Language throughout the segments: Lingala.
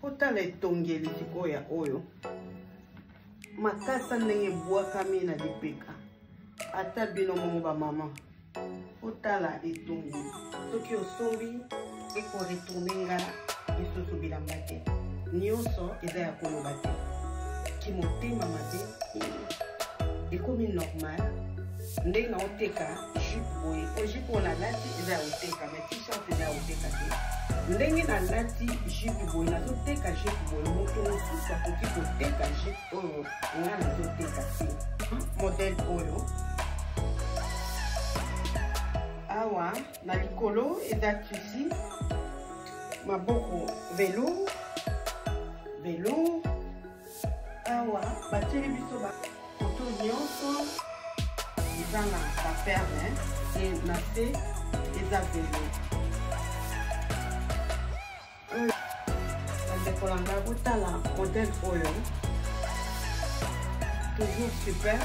Otala etongeli sikoya oyo. Makasa ndenge bwakami na lipeka. Ata bino mongo ba mama. Otala etongeli. Soki osombi eko retourner ngala lisusu bilamba te. Nyonso eza ya koloba te. Kimotema mabe ekomi normal. Ndenge na oteka jupe boye. O jupe on a lati eza ya oteka. Mais t-shirt eza ya oteka te. Ndenge na lati jupe boye nazoteka jupe boye moto mosusu akoki koteka jupe oyo nga nazoteka te. Modèle oyo awa na likolo eza tusi maboko velo awa batieli biso bakoto nyonso eza na baperle e na se eza velo. Kolanga botala modèle oyo toujours super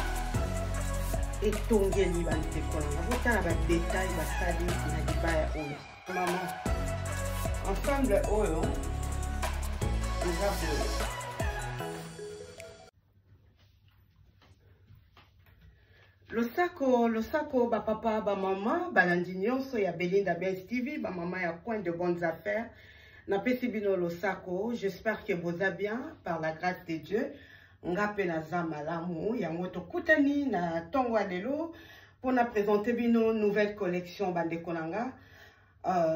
etongeli bande kolanga botala ba détail basali na libaya oyo mama ensemble oyo eza boye. Losako ba papa ba mama balandi nyonso ya Belinda Best TV ba mama ya Coin de Bonnes Affaires. Napesi bino losako, j'espère que vous allez bien par la grâce de Dieu. Ngape na zamalamu yango tokutani na tongo lelo pour na présenter bino nouvelle collection bande konanga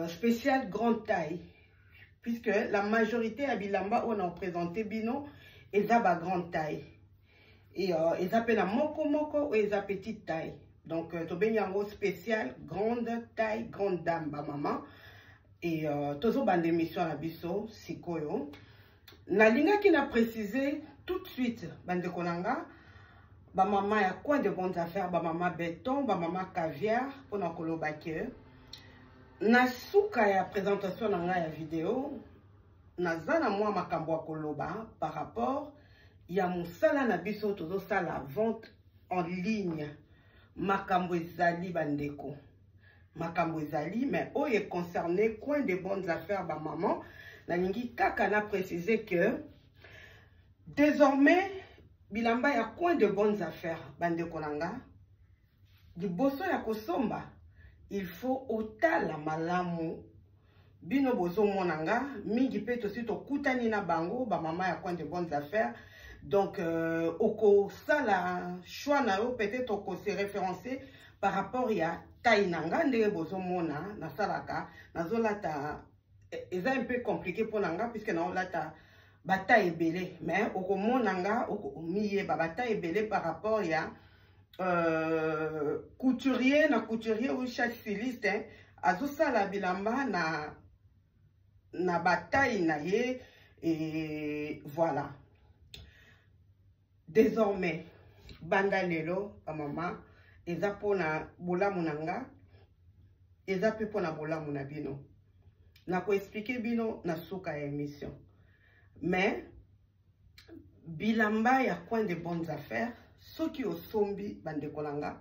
spéciale grande taille puisque la majorité à bilamba on a présenté bino eza ba grande taille et eza pena moko ou eza petite taille. Donc to benyango spécial grande taille grande dame ba maman. Et tozo bande émission na biso sikoyo na linga qui n'a précisé tout de suite bande konanga ba mama ya Coin de Bonnes Affaires ba mama béton ba mama caviar pona koloba ke na suka ya présentation na nga ya vidéo nazana mwa makambo koloba par rapport ya musala na biso tozo sala vente en ligne makambo ezali bandeko. Makambo ezali mais oye concerné Coin de Bonnes Affaires ba maman na lingi kaka na préciser que désormais bilamba ya Coin de Bonnes Affaires bande konanga liboso ya kosomba il faut otala malamu bino bozo monanga mingi pe tosi tokutani na bango ba mama ya Coin de Bonnes Affaires. Donc oko sala choix na yo peut-être oko se référencer par rapport ya taille nanga ndenge bozo mona na salaka nazolata eza un peu compliqué pour nanga puisque na olata bataille ebele mais oko monanga oko miye ba bataille ebele par rapport ya couturier ou chaque styliste hein, azosala bilamba na bataille na ye et voilà. Désormais banda lelo pa mama eza pona bolamu nanga eza pe pona bolamu na bino na ko expliquer bino na suka ya émission mais bilamba ya Coin de Bonnes Affaires soki osombi bande kolanga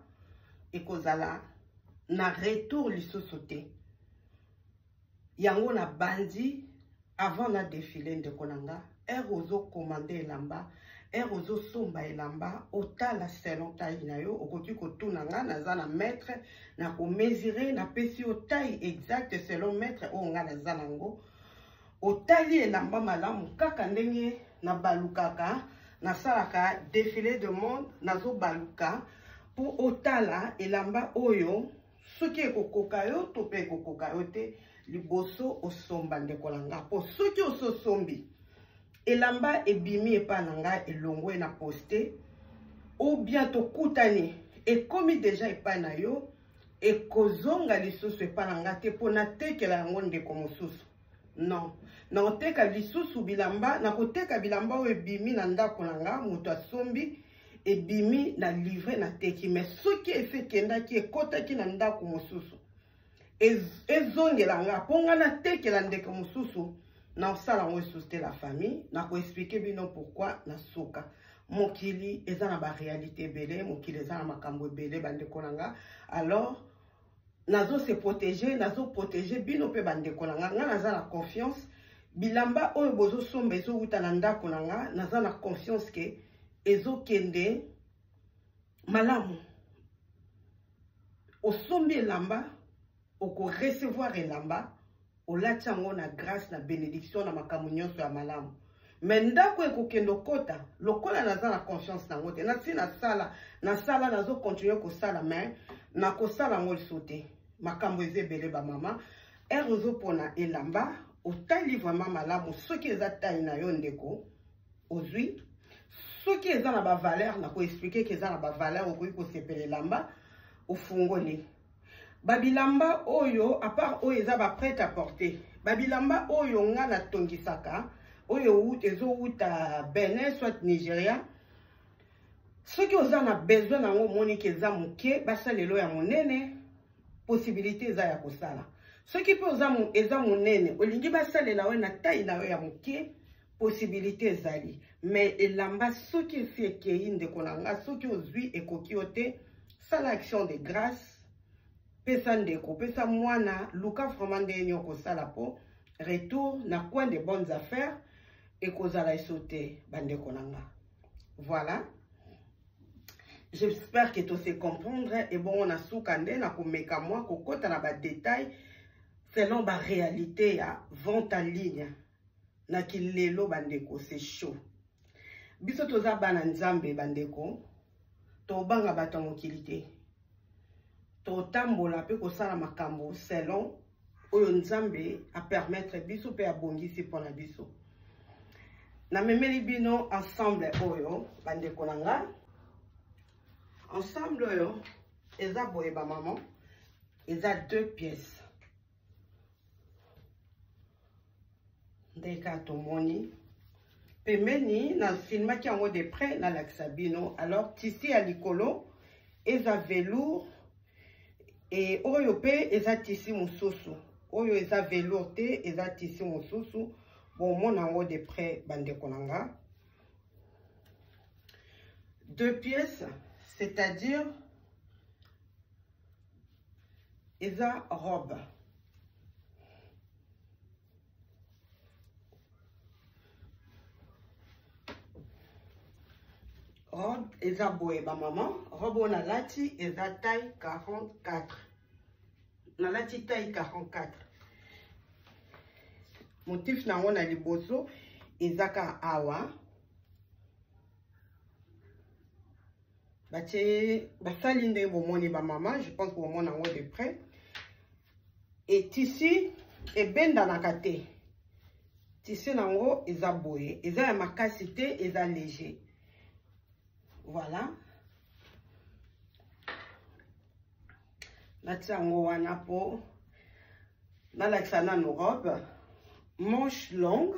ekozala na retour lisusu te yango na bandi avant la défilé de kolanga ozo commander elamba ozo somba elamba otala selon taille na yo okoki kotuna nga naza na mètre na ko mesurer na pesi o taille exacte selon mètre o nga naza nango otali elamba malamu kaka ndenge na balukaka na salaka défilé de monde nazo baluka pour otala elamba oyo soki ekokoka yo to pe ekokoka yo te liboso osomba ndekolanga po soki ososombi elamba ebimi epa nanga elongwe na poste ou bien tokutani ekomi déjà epa na yo ekozonga lisusu epa nanga te pona tekela yango ndeko mosusu non na oteka lisusu bilamba na koteka bilamba oyo ebimi na ndako nanga moto asombi ebimi na livre na teki mais soki efekendaki ekotaki na ndako mosusu ezongelanga ponga na tekela ndeko mosusu na osala ngo susté la famille na ko expliquer bino pourquoi na suka mokili eza na ba réalité belé mokili eza na makambo belé bande konanga alors nazo se protéger bino pe bande konanga nga naza la confiance bilamba oyo bozo somba ezo uta na ndako nanga naza na conscience ke ezo kende malamu osombi elamba oko recevoir elamba olati yango na grâce na bénédiction na makambo nyonso ya malamu mais ndako ekokende kota lokola naza na conscience nango te nasi nasala nazo continuer kosala mais nakosala ngo liso te makambo eza ebele bamama ere ozopona elamba otali vraiment malamu soki eza tai na yo ndeko ozwi soki eza na bavaleur nakoexplike ke eza na bavaleur okoki kosepela elamba ofungoli babilamba oyo à part oyo eza baprête à porter babilamba oyo nga natongisaka oyo ezouta Benin soit Nigeria soki oza na besoin nango omoni ke eza moke basalelo ya monene possibilité eza ya kosala soki mpe eza monene olingi basalela we na tai na yo ya moke possibilité ezali mais elamba soki esi ekei ndeko na nga soki ozwi ekoki yo te sala action de grâce pesa ndeko pesa mwana luka vraiment ndenge okosala po retour na coin de bonnes affaires ekozala eso te bandeko na nga voilà j'espère que tu sais comprendre et bon on a suka nde na komeka moi kokota na ba détail selon ba réalité ya vente en ligne na kilelo bandeko c'est chaud biso toza bana nzambe bandeko to banga bato mokili te to tambola pe kosala makambo selon oyo nzambe a permettre biso pe abongisi pona biso na memeli bino ensemble oyo bandeko na nga ensemble oyo eza boye ba maman eza 2 pièces ndeka tomoni pemeni na filmaki yango de près na lakisa bino alors tissu ya likolo eza velours et oyo pe eza tissu mosusu oyo eza velours te eza tissu mosusu bon mona yango de près bandeko na nga 2 pièces c'est-à-dire eza robe robe eza boye ba maman robe na lati eza taille 44 na lati taille 44 motif nango na liboso eza ka awa basali nde bomoni ba maman je pense que bomona yango de près et tissu ebendanaka te tissu nango eza boye eza ya makasi te eza léger voilà natia yango wana po nalakisa nano robe manche longue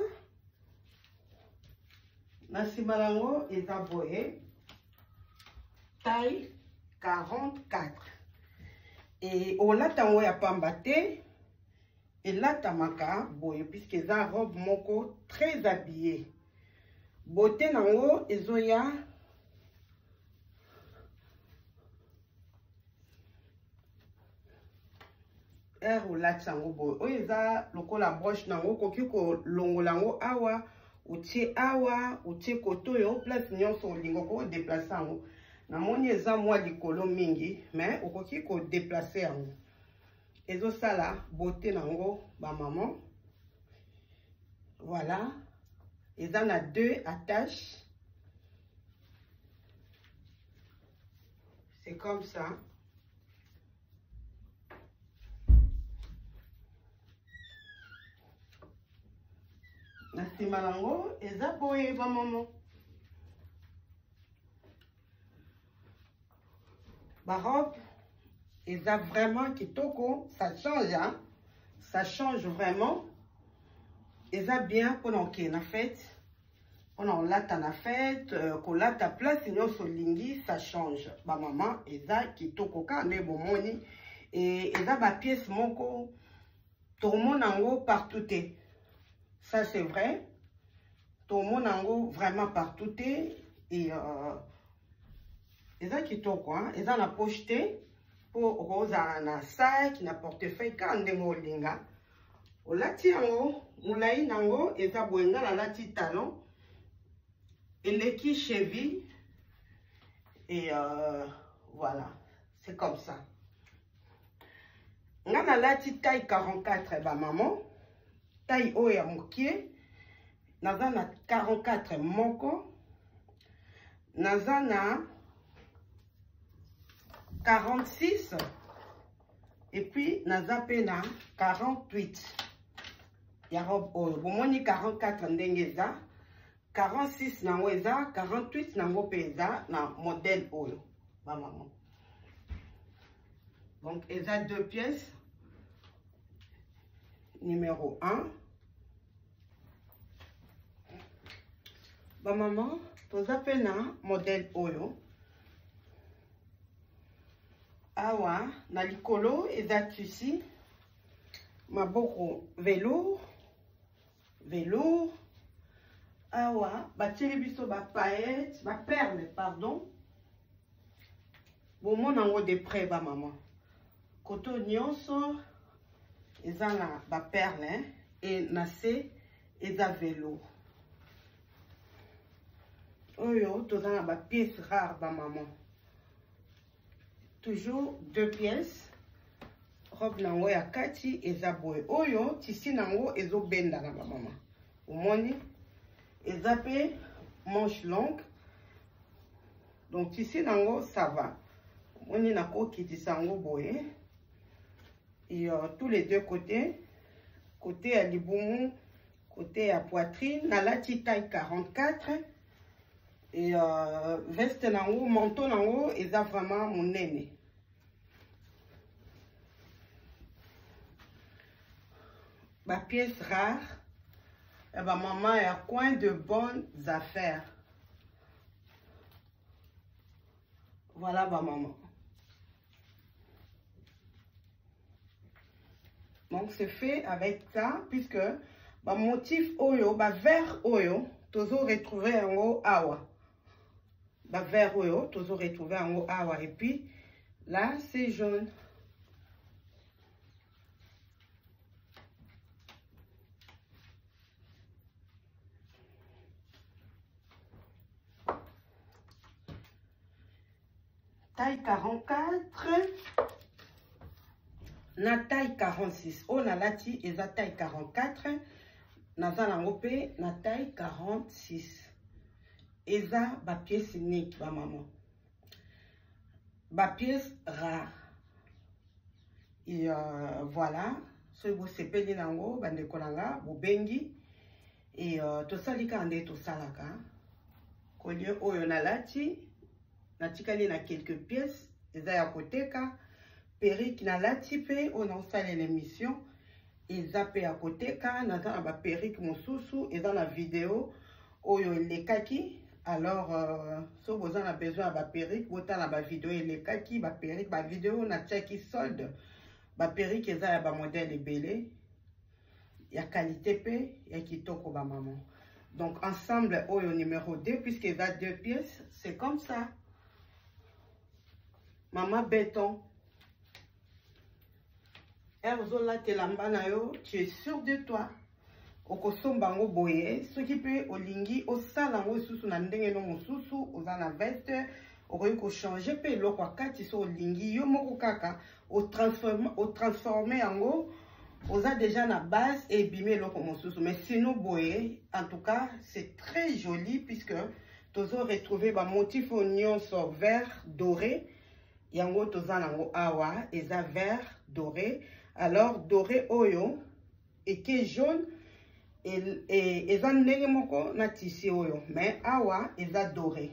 na nsima nango eza boye taille 44 et olata yango ya pamba te elatamaka boye puisque eza robe moko très habillée beauté nango ezoya olati yango boye oyo eza lokola broche nango koki kolongola yango awa otie koto oyo place nyonso olingo kodeplace yango namoni eza mwa likolo mingi mais okoki kodeplace yango ezosala beauté nango ba maman voilà eza na 2 attaches c'est comme ça na nsima nango eza boye ba maman ba robe eza vraiment kitoko ça change hein? Ça change vraiment eza bien pour okende na fête on olata na fête kolata place nyonso lingi ça change ba maman eza kitoko ka nde bomoni et eza ba pièce moko tomona yango partout te. Ça c'est vrai. Tout le monde vraiment partout et ça qui est quoi? Ils ont la pocheté pour rose na sac, na portefeuille quand on linga. olati yango mulai nango eza boyenga la lati talon eleki cheville et voilà, c'est comme ça. Nga na lati taille 44 ba maman, taille oyo ya mokie, naza na 44 moko, naza na 46 et puis naza pe na 48 ya robe oyo. Bomoni 44 ndenge eza, 46 nango eza, 48 nango pe eza na modèle oyo ba maman. Donc eza 2 pièces. Numéro 1. Ba maman, toza pe na modèle oyo. Awa na likolo eza tissu maboko velours. Awa batili biso ba paillettes, ba perles pardon. Bon nango de près ba maman. Koto nyonso eza na ba perles et na se eza velours. Oyo toza na ba pièces rares ba maman. Toujours 2 pièces. Robe nango ya kati eza boye. Oyo tissu nango ezo benda na ba maman. Omoni eza pe manche longue. Donc tissu nango ça va. Omoni nako kitisa yango boye. Et tous les deux côtés, côté à liboumou, côté à poitrine, na lati taille 44 et veste nango, manteau nango, eza vraiment mon nene. Ma pièce rare, et ma maman est à coin de bonnes affaires. Voilà ma maman. Donc c'est fait avec ça, puisque ba motif oyo, ba vert oyo, tozo retrouvé en haut awa. Ba vert oyo, tozo retrouvé en haut awa. Et puis là, c'est jaune. Taille 44. Na taille 46. On a lati eza taille 44. Naza nango pe na taille 46. Eza ba pièce unique ba maman. Ba pièce rare. Et voilà. So bo sepeli nango bande kolanga bo bengi. Et to salika ande to salaka. Collier oyo na lati. Na tikali na quelques pièces. Eza ya koteka. Perruque na lati pe on a salé l'émission eza pe à côté ka na za ba perruque mosusu eza na vidéo oyo lekaki. Alors so vous en a besoin ba perruque bota na ba vidéo lekaki ba perruque ba vidéo na tchaki solde ba perruque eza ya ba modèle ebele ya qualité pe ya kitoko ba maman. Donc ensemble oyo numéro 2 puisque eza 2 pièces, c'est comme ça. Maman béton. Erzola telambana yo, tu es sûr de toi. Okosombango boye, ce qui peut olingi osalango susu na ndenge no mususu, ozana veste, okoyiko changer pe loko akati so olingi yo moko kaka, o transformer yango, oza déjà na base et bimé loko mususu. Mais sinon boye, en tout cas, c'est très joli puisque tozo retrouver ba motif oignon sur vert doré, yango tozanango awa, eza vert doré. Alors doré oyo et qui est jaune et eza ndenge moko na tissu oyo mais awa eza doré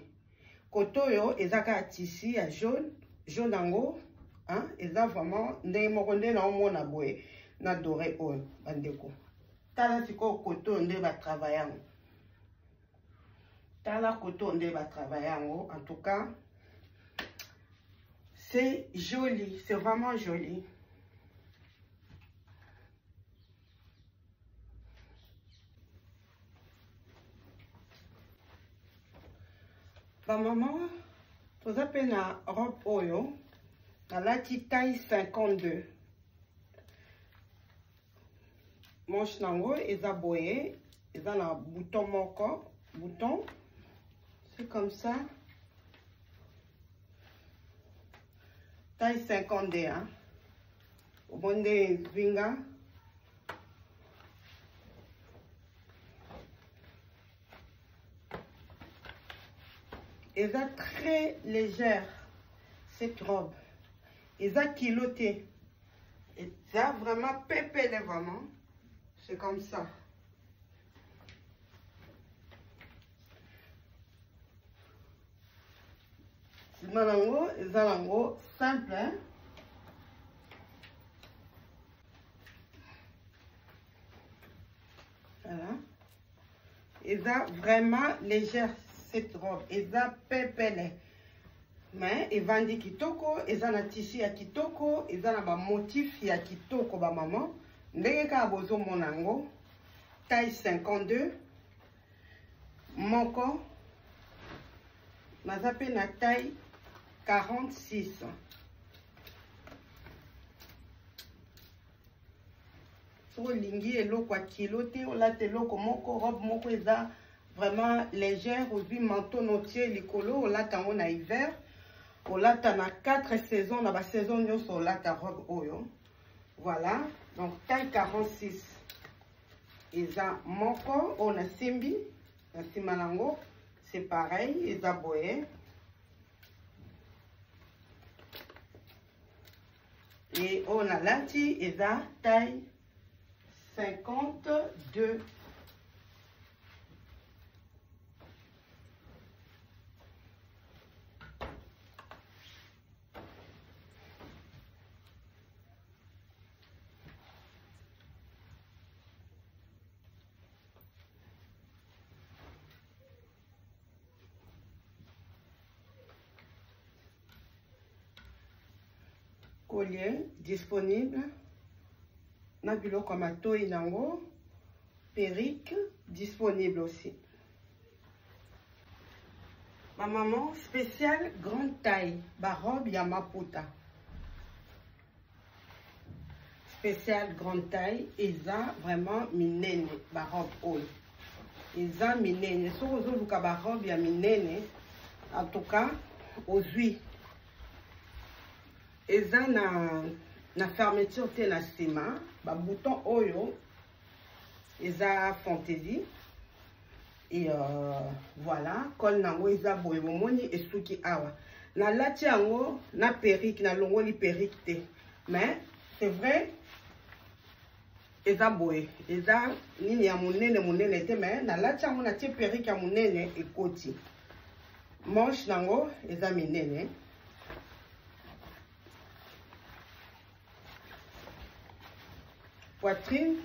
koto oyo eza ka tissu ya jaune ango hein eza vraiment ndenge moko nde na omona boye na doré oyo bandeko tala siko koto nde ba travailler tala koto nde ba travailler en tout cas c'est joli, c'est vraiment joli. Ba maman, toza pe na robe oyo, na lati taille 52. manche nango eza boye, eza na bouton moko, bouton. C'est comme ça. Taille 51. Obonde vinga. Elle est très légère, cette robe. Elle est kilotée. Elle est vraiment pépée, vraiment. C'est comme ça. C'est simple, hein? Voilà. Elle est vraiment légère. Cette robe, eza pepele. Mais evandi kitoko, eza na tissu ya kitoko, eza na ba motif ya kitoko ba maman. Ndenge ka bozo monango, taille 52. Moko naza pe na taille 46. So lingi eloko ya kilo te, olata eloko moko, robe moko eza vraiment légère, aujourd'hui manteau notier likolo, on l'a en hiver, on l'a dans 4 saisons, dans la saison on l'a robe oyo. Voilà, donc taille 46. Et ça moko on a simbi, la simalango, c'est pareil, et ça boye. Et on a lati, et ça taille 52. Collier disponible. Na biloko matoi nango. Perruque disponible aussi. Ma maman spéciale grande taille. Ba robe ya maputa. Spéciale grande taille. Eza vraiment minene. Ba robe oyo. Eza minene. So ozo luka ba robe ya minene. En tout cas, aux huiles. Eza na fermeture te na sima, ba bouton oyo, eza fantaisie. Et voilà, col nango eza boye bomoni esuki awa. Na lati yango na perruque, na longoli perruque te. Mais c'est vrai, eza boye, eza nini ya monene te, mais na lati yango na tie perruque ya monene ekoti. Manche nango eza minene. Poitrine,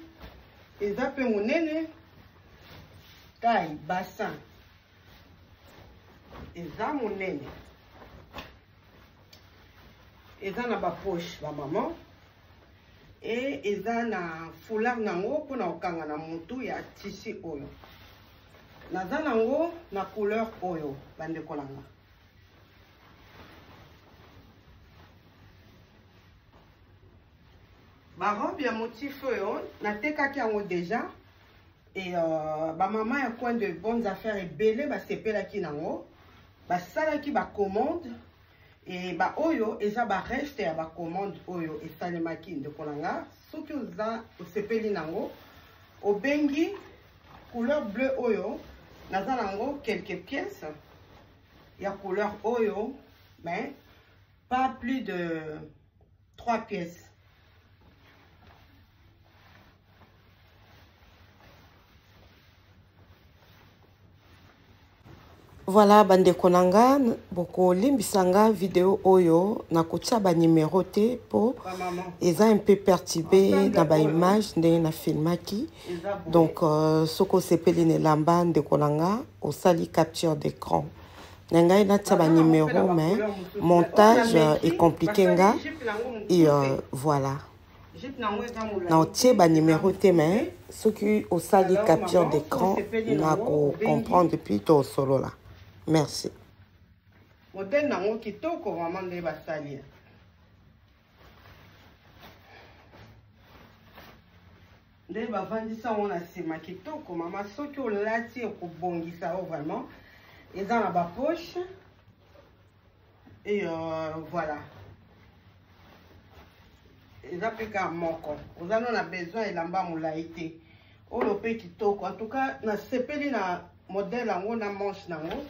eza pe monene. Taille, bassin, eza monene. Eza na ba poche ba maman. Et eza na foulard nango pona okanga na mutu ya tissu oyo. Naza nango na couleur oyo bandeko nanga. Ba robe ya motif oyo natekaki yango déjà. Et ba maman ya coin de bonnes affaires ebele ba sepelaki nango. Ba salaki ba commande et ba oyo eza ba reste ya ba commande oyo esalemaki ndeko nanga. Soki oza osepeli nango obengi couleur bleu oyo naza nango quelques pièces ya couleur oyo, mais pas plus de 3 pièces. Voilà, bande konanga, boko limbisanga vidéo oyo, na kotia ba numéro te po, eza un peu perturbé na ba image nde na filmaki. Donc, soko sepeli ne lamba nde konanga, osali capture d'écran. Nanga na tia ba numéro, mais montage est compliqué nga, et voilà. Na otie ba numéro te, mais soki osali capture d'écran, na ko comprendre depuis to solo là. Merci. Modèle nango kitoko vraiment nde basali. nde bavandisa yango na nsima kitoko mama soki olati ekobongisa yo vraiment eza na bapoche et voilà eza mpe kaka moko oza no na besoin elamba molai te oyo mpe kitoko en tout cas nasepeli na modèle yango na manche nango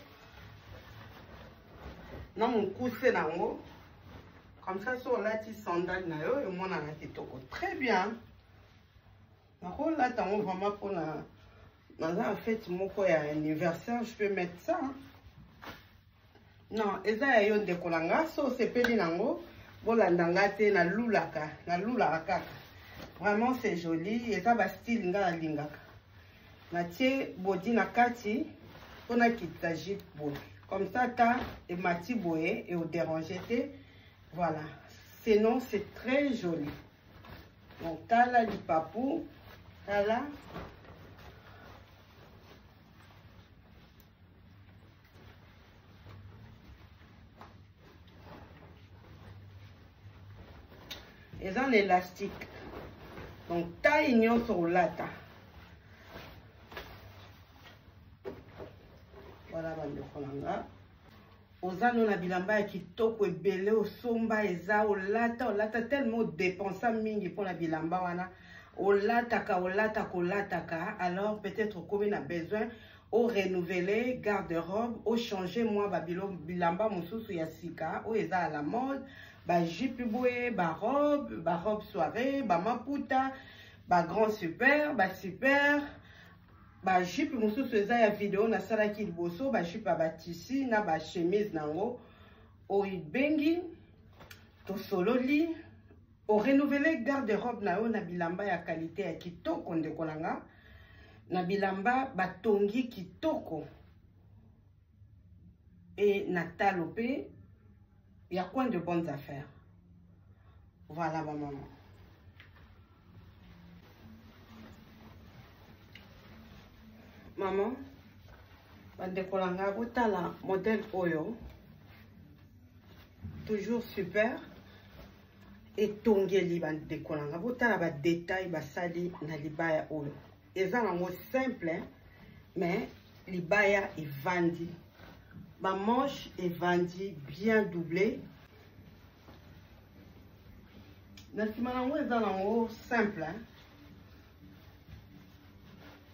na mokuse nango comme ça so olati sandale na yo emonana kitoko très bien nakolata yango vraiment mpona naza en fête moko ya anniversaire je peux mettre ça non eza ya yo ndeko na nga so osepeli nango bolanda nga te nalulaka kaka vraiment c'est joli eza bastyle nga nalingaka natie bodi na kati mpona kitisa jupe boye comme ça ta emati boye et odérange te voilà sinon c'est très joli donc tala lipapu tala eza na élastique donc taille nyonso olata voilà bandeko na nga oza no na bilamba ya kitoko ebele osomba eza olata tellement odepensa mingi mpona bilamba wana olataka alors peut-être okomi na besoin o renouveler garde-robe o changer moi bilamba mosusu ya sika oyo eza à la mode bajupe boye barobe soirée bamaputa bagrand super basuper bajupe mosusu eza ya video nasalaki liboso bajupe ya batisi na bachemise nango oibengi tosololi orenouveler garde-robe na yo na bilamba ya qualité ya kitoko ndeko na nga na bilamba batongi kitoko et na talo pe ya coin de bonnes affaires voilà ma maman maman bandeko na nga botala modèle oyo toujours super etongeli bandeko na nga botala badetail basali na libaya oyo eza nango simple mais libaya evandi bamanche evandi bien doublé na nsima nango eza nango simple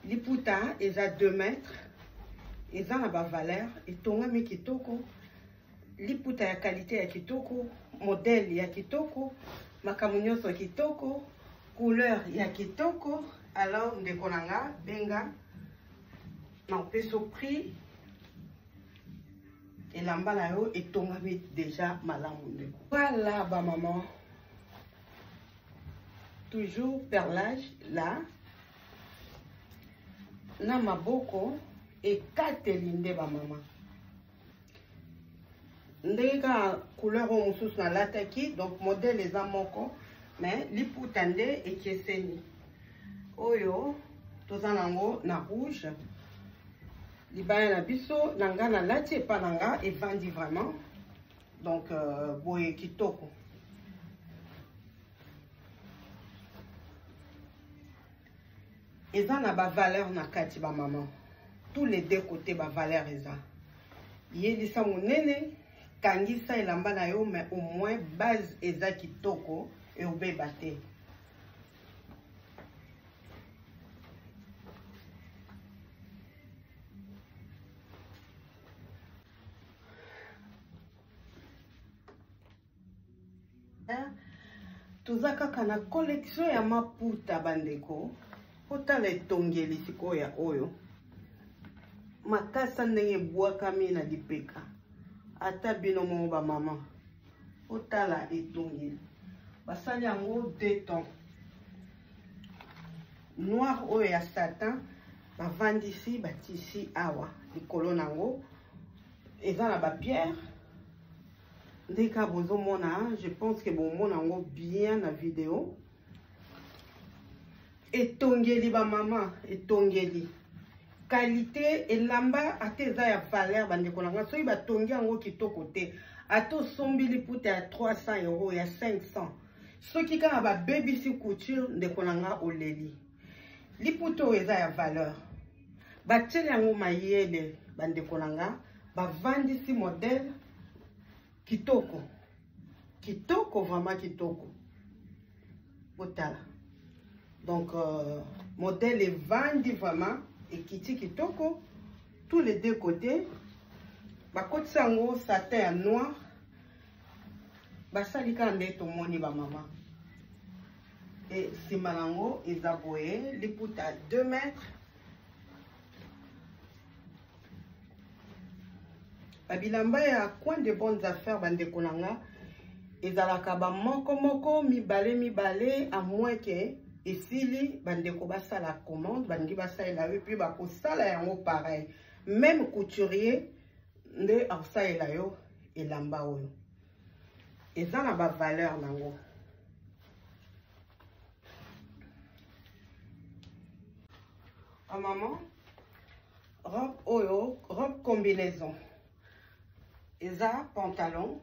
liputa eza 2 mètres eza na bavaleur etongami kitoko liputa ya qualité ya kitoko modèle ya kitoko makambo nyonso kitoko couleur ya kitoko alors ndeko na nga benga na opeso prix elamba na yo etongami déjà malamu ndeko voilà ba maman toujours perlage là na maboko ekateli nde ba maman ndenge kaka couleur oyo mosusu nalataki donc modèle eza moko mais liputa nde ekeseni oyo toza nango na rouge libaya na biso na nga nalati epa na nga evandi vraiment donc boye kitoko eza na bavaleur na kati ba maman tous les deux côtés bavaleur eza yelisa monene kangisa elamba na yo mais au moins base eza kitoko et obeba te toza kaka na collection ya maputa bandeko otala etongeli sikoya oyo makasa ndenge ebwakami na lipeka ata bino mo ba mama otala etongeli basali yango 2 tons noir oyo ya satin bavandisi batisi awa likolo nango eza na bapierre ndeka bozomona je pense que bomona yango bien na vidéo etongeli ba mama etongeli qualité elamba ate eza ya valeur bandeko na nga soki batongi yango kitoko te ate osombi liputa ya 300 € ya 500 soki kaka babebisi couture ndeko na nga oleli liputo eza ya valeur batieli yango mayele bandeko na nga bavandisi modèle kitoko kitoko vraiment kitoko otala donc modèle evandi vraiment ekiti kitoko tous les deux côtés bakotisa yango satin ya noir basali kaka nde tomoni bamama et nsima nango eza boye liputa 2 mètres babilamba ya coin de bonnes affaires bandeko na nga ezalaka bamoko mibale à moins que esili bandeko basala commande bandi basalela yo puis bakosala yango pareil même couturier nde akosalela yo elamba oyo eza na bavaleur nango maman robe oyo robe combinaison eza pantalon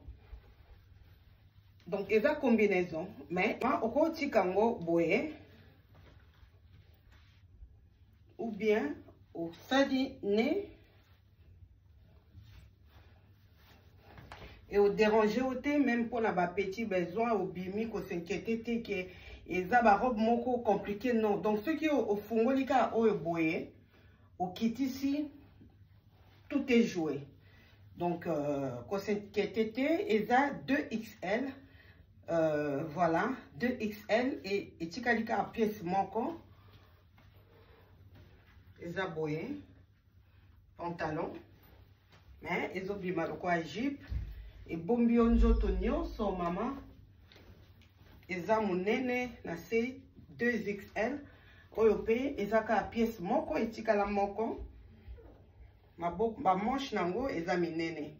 donc eza combinaison mais okotika yango boye ou bien osali ne et au déranger ôté même pour na petit besoin au bimi ko s'inquiéter que eza ba robe moko compliqué non donc ceux qui au fungolika o boye au kitisi tout est joué donc ko s'inquiéter eza 2XL voilà 2XL et tikalika pièce moko eza boye pantalon mais ezobima lokwa jupe et bombi nzoto nyonso mama eza munene na se 2XL oyo pe eza ka pièce moko etikala moko maboko ba manche nango eza minene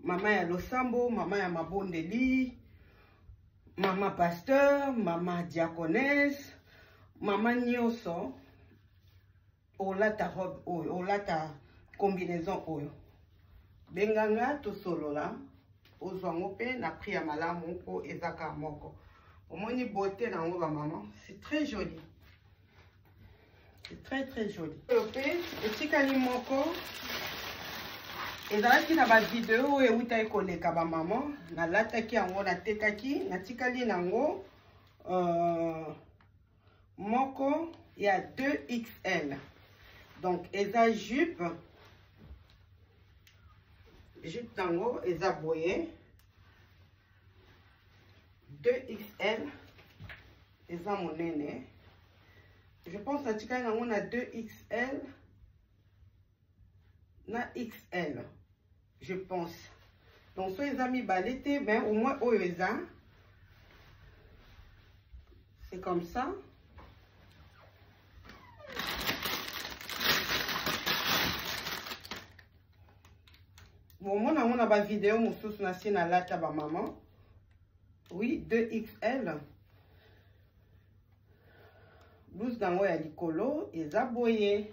mama ya losambo mama ya mabondeli mama pasteur mama diaconesse mama nyonso olata robe oyo olata combinaison oyo benganga to solola ozwango pe na prix ya malamu po ezaka moko omoni beauté nango ba maman c'est très joli c'est très joli oyo pe etikali moko ezalaki na ba vidéo oyo euta ekoleka ba maman nalataki yango natekaki natikali nango moko ya 2XL donc eza jupe nango eza boye 2XL eza monene je pense natikali nango na 2XL na XL je pense donc so eza mibale te mais au moins oyo eza c'est comme ça bon mona mona ba vidéo mosusu na si na lata ba maman oui 2XL blouse dango ya likolo eza boye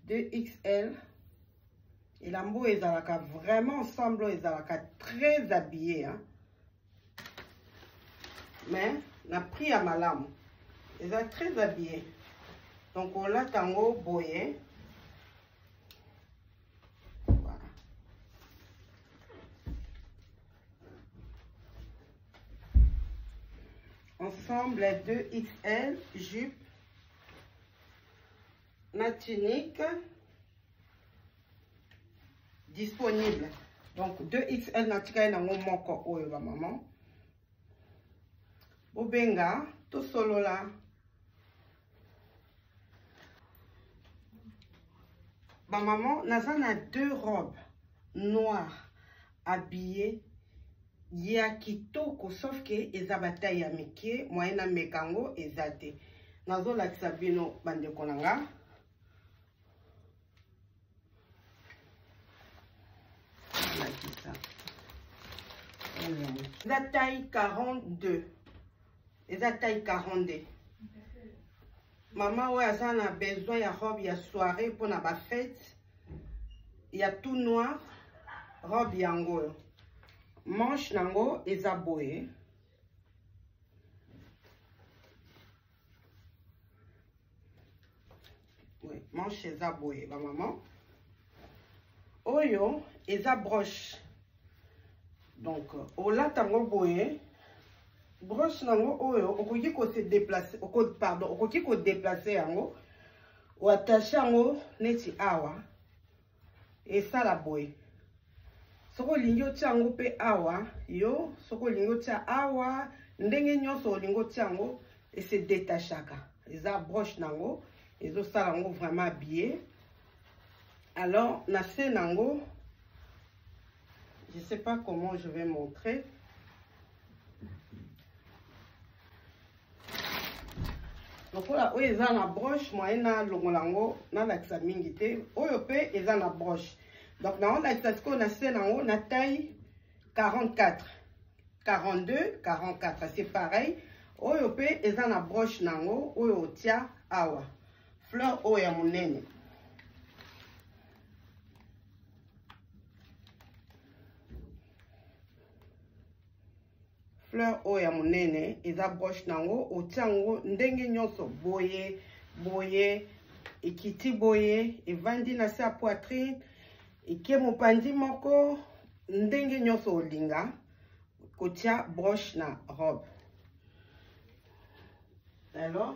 2XL elambo ezalaka vraiment ensemble ezalaka très habillé hein? Mais na prix ya malamu eza très habillé donc on l'a tango boye voilà ensemble 2XL jupe na tunique disponible donc 2XL na tika na moko oyo ba maman obenga to solola ba maman naza na 2 robes noires habillées ya kitoko sauf que eza bataille ya mike moyena mekango eza te nazo lakisa bino bandeko nanga eza taille 42 eza taille 42 maman oyo aza na besoin ya robe ya soirée pour na ba fête ya tout noir robe yango manche nango eza boye boye. Manche eza boye, ba maman. Oyo, eza broche. Donc, ola tango boye. Broche nango oyo, okoki ko se déplacer, pardon, okoki ko déplacer yango. Ou attacher yango neti awa. Et ça la boye. Soko lingo tiango pe awa, yo, soko lingo tia awa, ndenge nyonso lingo tiango, et se détachaka. Eza broche nango, ezo salango vraiment habillé. Alors, na se nango, je sais pas comment je vais montrer. Donc là, oyo eza na broche, moyen na longolango, na lakisa mingi te, oyo pe eza na broche. Donc, dans la station, on a la taille 44, 42, 44. C'est pareil. Oyope, ils ont la broche nango, oyotia awa. Fleur oya munene. Fleur oya munene, ils ont broche nango, otiango, ndenge nyonso, boye, boye, ikiti boye, et vandi na sa poitrine. Ike mopandi moko ndenge nyonso olinga kotia broche na robe. Alors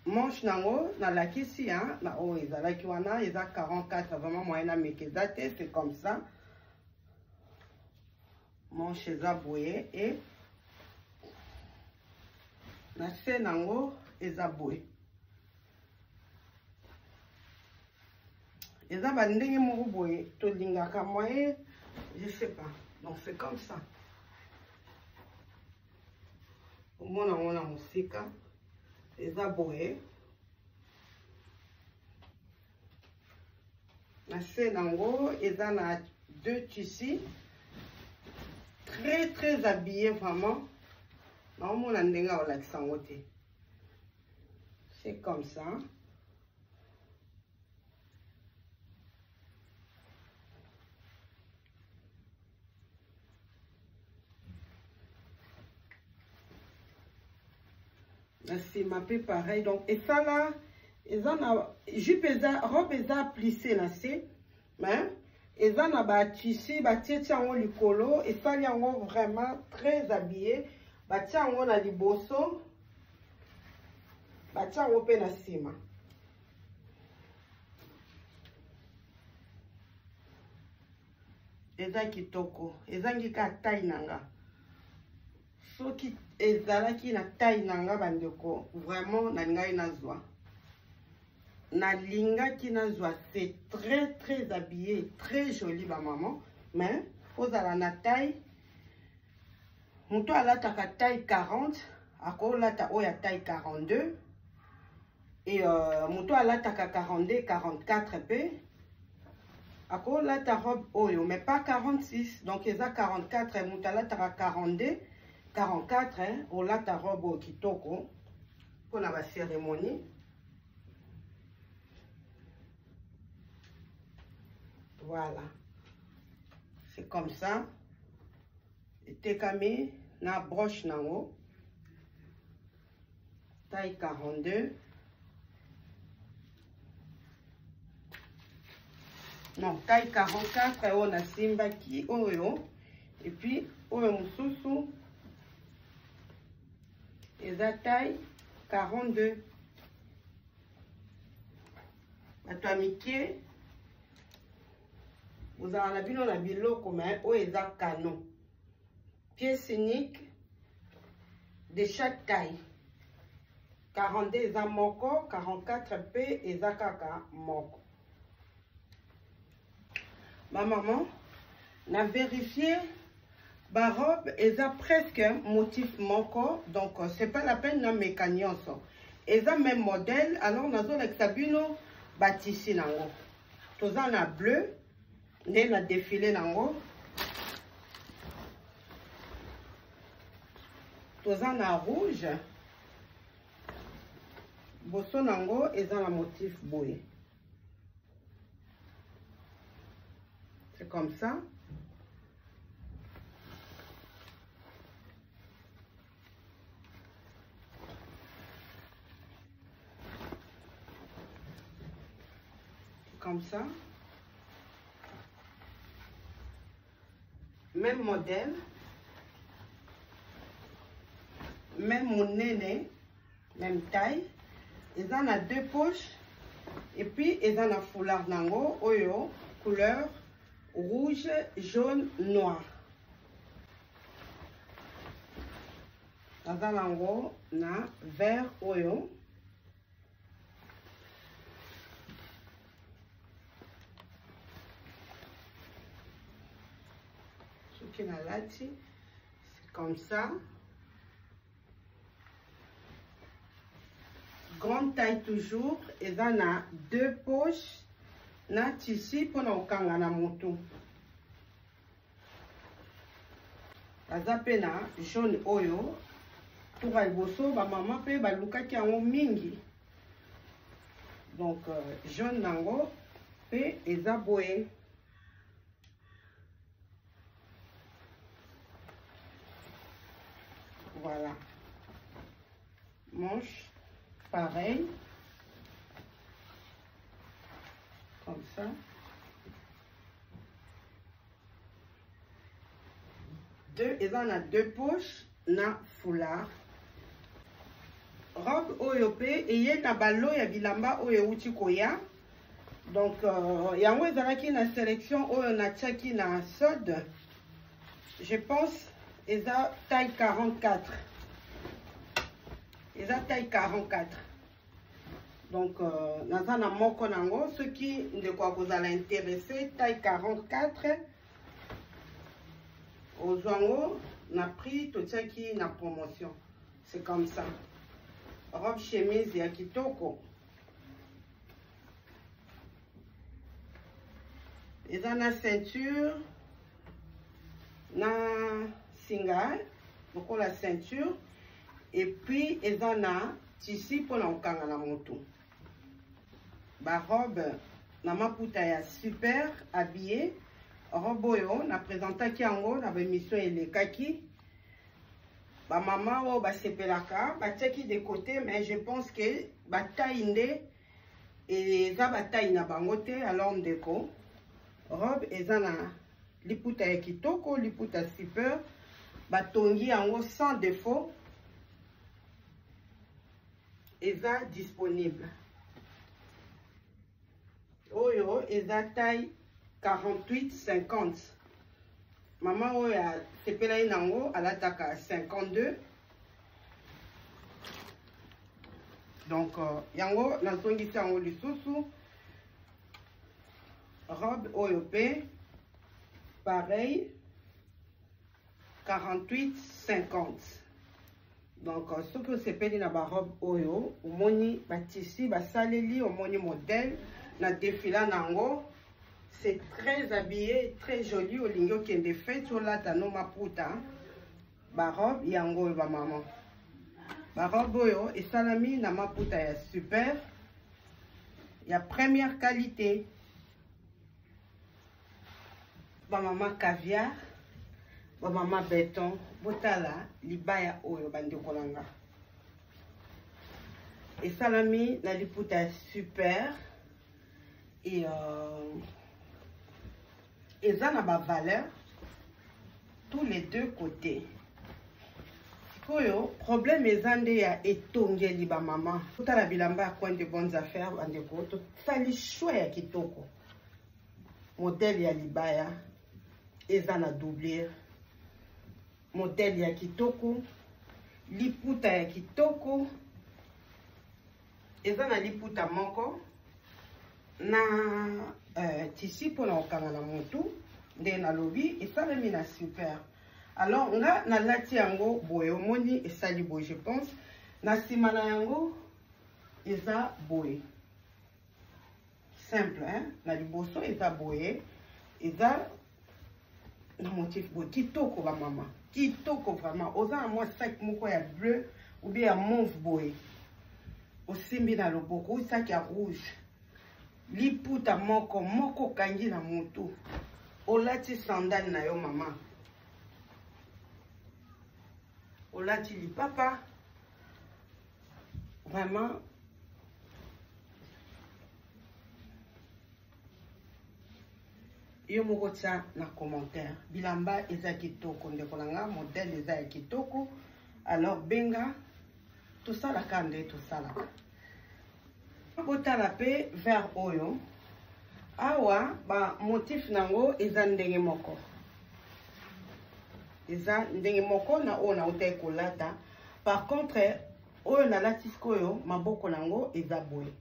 manche nango na lakisi hein na o ezalaki wana eza 44 vraiment moyen na mekeza te, c'est comme ça. Manche eza boye et na se nango eza boye. Et ça va ndenge moko boye to lingaka moyen, je sais pas. Donc c'est comme ça. Au moins on a musika. Et ça boye. La scène en gros, et ça a deux tissus très habillés vraiment. Non mon ndenge o lakisa ngote. C'est comme ça. C'est ma peu pareil. Donc, et ça là, ils ont jupe robe plissée là, c'est, mais ils ont ba tissu, ba tiango likolo, et ça y ont vraiment très habillé, ba tiango na liboso, ba tiango pe na sima. Eza kitoko, eza ngika taille nanga. Soki ezalaki na taille nanga bandeko vraiment na ngai nazwa na lingaki nazwa, c'est très habillé, très joli ba maman, mais ozala na taille muto alataka taille 40 akolata oya taille 42 et muto alataka 42 44 pe akolata robe oyo mais pas 46, donc eza 44 muto alataka 42 44, hein, on l'a ta robe au kitoko pour la cérémonie. Voilà. C'est comme ça. Et tekami na broche nango. Taille 42. Non, taille 44, on a simba qui oyo. Et puis, oyo mususu. Et la taille 42. Atamiké, vous avez la bilo comme un eza canon. Pièce unique de chaque taille. 42 eza moko, 44 p eza kaka moko. Ma maman n'a vérifié. Ma robe est presque motif moko, donc c'est pas la peine de mécanique. Et ça même modèle, alors nous avons l'exabino bâtissi nango. Tout ça na bleu, né na défilé nango. Tout ça na rouge. Bosso nango et ça la motif boye. C'est comme ça. comme ça. Même modèle. Même monene, même taille. Ils en a 2 poches. Et puis, ils en a foulard nango, oyo, couleur rouge, jaune, noir. Dans nango, na vert, oyo. Ce qui n'a lati, c'est comme ça. Grande taille toujours, et en a 2 poches na tissu pour nous kanga na moto. Aza pena jaune oyo pour alboso ba maman pe ba lukaki yango mingi. Donc jaune nango pe eza boye. Voilà. Manche pareil, comme ça. Ils en a 2 poches na foulard. Robe oyo pe eye na balo ya bilamba oyo uti koya. Donc yango ezalaki na sélection oyo na tiaki na solde. Je pense eza taille 44. Ils ont taille 44. Donc, naza na moko nango, ceux qui de quoi vous allez intéresser, taille 44. Au Zwango, on a pris tout ça qui est na promotion. C'est comme ça. Robe chemise ya kitoko. Ils ont la ceinture, na singa, beaucoup la ceinture. Et puis, ils en a tissu pour l'encanga na moto. Ba robe, na maputa ya super habillé. Robe yo, na présenta ki yango, na émission elekaki. Ba maman o ba sepelaka, ba teki de côté, mais je pense que ba taille nde et za ba taille na bangote alors ndeko. Robe, ils en a liputa ya kitoko, liputa super. Ba tongi yango sans défaut. Eza disponible. Oyo, eza taille 48-50. Maman oya sepela inango alataka 52. Donc yango nazongisa yango lisusu. Robe oyo pe pareil 48-50. Donc, ce que c'est payé dans la robe oyo, au moni, tissu, saleli, au moni modèle, na défila nango, c'est très habillé, très joli, au lingo qui est de fait, sur la tano maputa, ba robe, yango, ba maman. Ba robe oyo, et salami, na maputa, ya super, ya première qualité. Ba maman caviar. Ba maman béton, botala, libaya oyo bande kolanga. Et salami, na liputa super. Et ça n'a pas valeur. Tous les 2 côtés. Koyo, problème ezande ya etongeli ba maman. Botala bilamba coin de bonnes affaires, bande koto. Sali choix ya kitoko. Modèle ya libaya. Eza na doublure. Modèle ya kitoko, liputa ya kitoko, eza na liputa moko, na tissu pour na okanga na motu, nde na lobi, esalemi na super. Alors, nga na lati yango boye, omoni esali boye, je pense, na sima na yango, eza boye. Simple, hein? Na liboso eza boye, eza na motif boye, kitoko ba maman. Kitoko vraiment. Oza à moi sac moko ya bleu ou bien mauve boy. Au simbi na loboko, sac ya rouge. Liputa moko kangi na moto. Olati sandal na yo maman. Olati li papa. Vraiment. yo moko tia na commentaire bilamba eza kitoko ndeko nanga modèle eza ya kitoko alors benga tosalaka nde tosalaka botala pe vers oyo awa ba motif nango eza ndenge moko na oyo nautai kolata. Par contre oyo nalati sikoyo maboko nango eza boye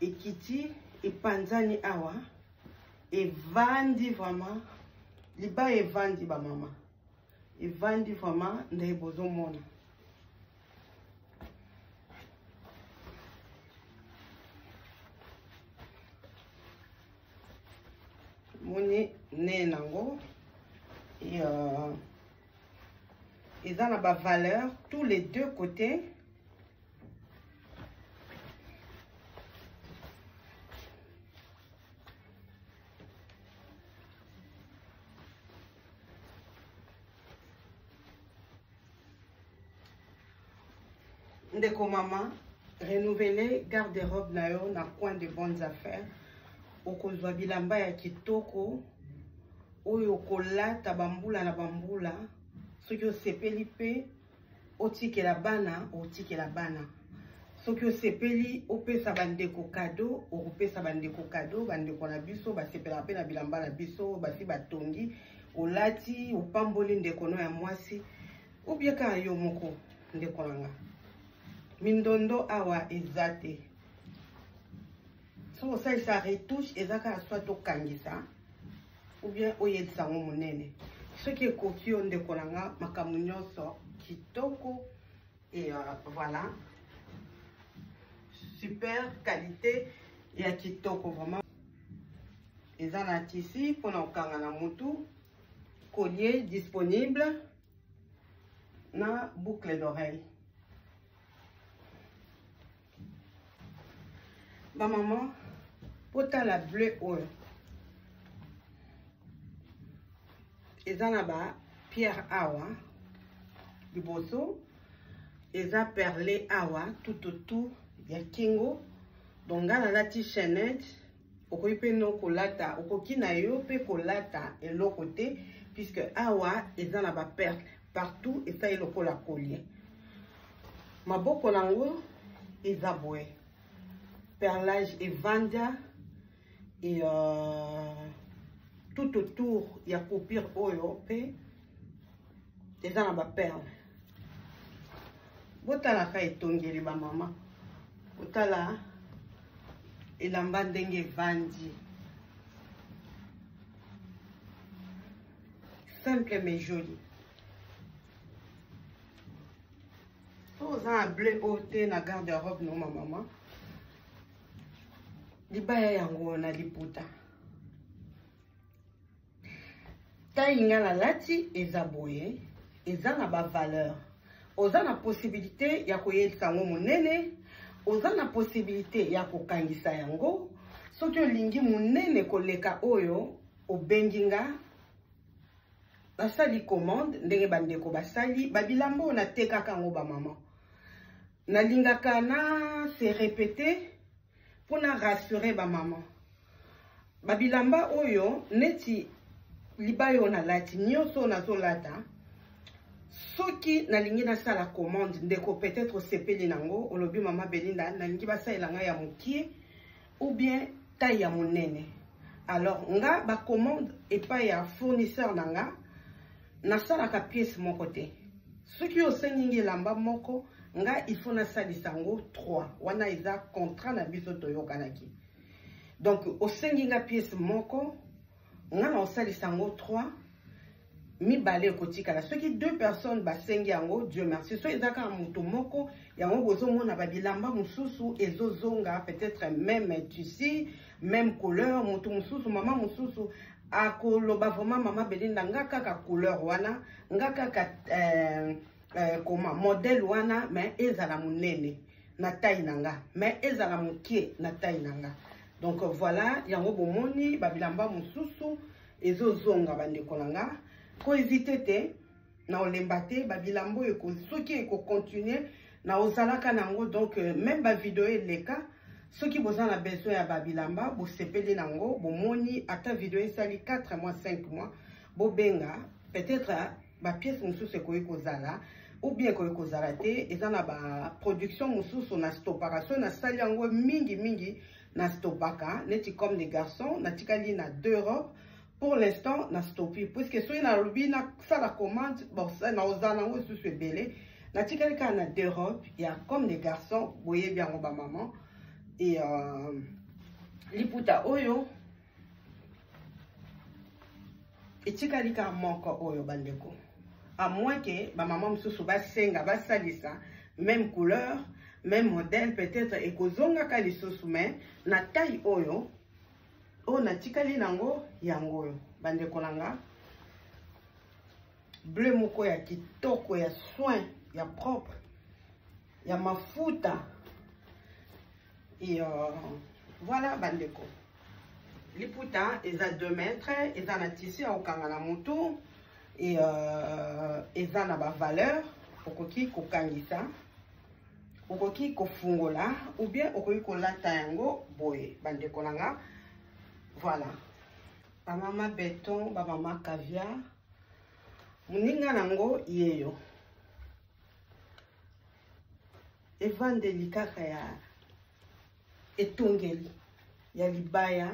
ekiti epanzani awa evandi vraiment liba evandi ba mama evandi vraiment nde bozomona moni ne nango et dans la valeur tous les deux côtés. Ndeko mama renouveler garde-robe na yo na coin de bonnes affaires okozwa bilamba ya kitoko oyo kolata bambula na bambula soki osepeli pe otikela bana soki osepeli opesa bandeko cadeau okopesa bandeko cadeau bandeko na biso basepela pe na bilamba na biso basi batongi olati opamboli ndeko no ya mwasi obieka yo moko ndeko nanga mindondo awa ezate so osalisa retouche ezaka soit okangisa ou bien oyedisa ngo monene soki ekoki yo ndeko nanga makambo nyonso kitoko et voilà super qualité ya kitoko vraiment eza na tisi mpona okanga na mutu collier disponible na boucle d'oreille. Ma maman potala bleu oil eza na ba pierre awa liboso eza perlé awa tout autour ya kingo donc nga nalati chaînette okoki pe no kolata okoki na yo pe kolata eloko te puisque awa eza na ba perle partout esali lokola collier maboko nango eza boye perlage evandia et tout autour ya poupire oyo pe eza na ba perle botalaka etongeli ba mama botala elamba ndenge evandi simple mais joli oza na bleu oyo te na garde-robe no ma mama libaya yango na liputa taille nga nalati eza boye eza na ba valeur oza na possibilité ya koyelisa yango monene oza na possibilité ya kokangisa yango soki olingi monene koleka oyo obengi nga basali commande ndenge bandeko basali babilamba oyo natekaka yango bamama nalingaka na se répéter mpona rassurer bamama babilamba oyo neti libaya oyo nalati nyonso oyo nazolata soki nalingi nasala commande ndeko peut-être osepeli nango olobi mama Belinda nalingi basalela ngai ya mokie ou bien taille ya monene alors nga bacommande epai ya fournisseur na nga nasalaka pièce moko te soki osengi elamba moko nga il faut nasalisa yango 3 wana eza contrat na biso toyokanaki donc osengi nga pièce moko nga na osalisa yango 3 mibale ekotikala soki 2 personnes basengi yango Dieu merci so ezaka moto moko yango bozomona babilamba mosusu ezozonga peut-être même tissu même couleur moto mosusu mama mosusu akoloba vraiment mama Belinda nga kaka couleur wana nga kaka comment modèle wana mais ezala monene na taille nanga mais ezala mokie na taille nanga donc voilà yango bomoni babilamba mosusu ezozonga bandeko nanga ko hésiter te na olemba te babilambo eko soki eko continuer na ozalaka nango donc même ba vidéo eleka Ceux qui vous ont besoin à Babilamba, vous sepeli nango, vous moni à ta vidéo sali 4 mois, 5 mois, vous benga, peut-être ma pièce moussou se koyi kozala, ou bien koyi kozala te, et ça na ba production moussou sur na stopparation, na sali yango mingi na stoppaka, neti comme des garçons, na tikali na 2 robes, pour l'instant na stoppi, puisque soit na rubi na ça la commande, bon ça na ozana yango sous ce belé, na tikali ka na 2 robes, il y a comme des garçons, vous voyez bien ba maman. Et liputa oyo etikalika moko oyo bandeko, à moins que ba maman msusu ba senga ba salisa même couleur même modèle peut-être ekozonga ka lisusu, mais na taille oyo o na tikali nango yango oyo bandeko nanga, bleu moko ya kitoko ya soin ya propre ya mafuta. Et voilà, bandeko. Liputa, ils ont 2 mètres, ils ont un tissu au kangana moto, et ils ont une valeur, okoki kokangisa, okoki kofungola, ou bien okoki kolata yango boye, bandeko nanga. Voilà. Ba mama béton, ba mama caviar, muninga nango yeyo. Evandelika kaya. Etongeli ya libaya,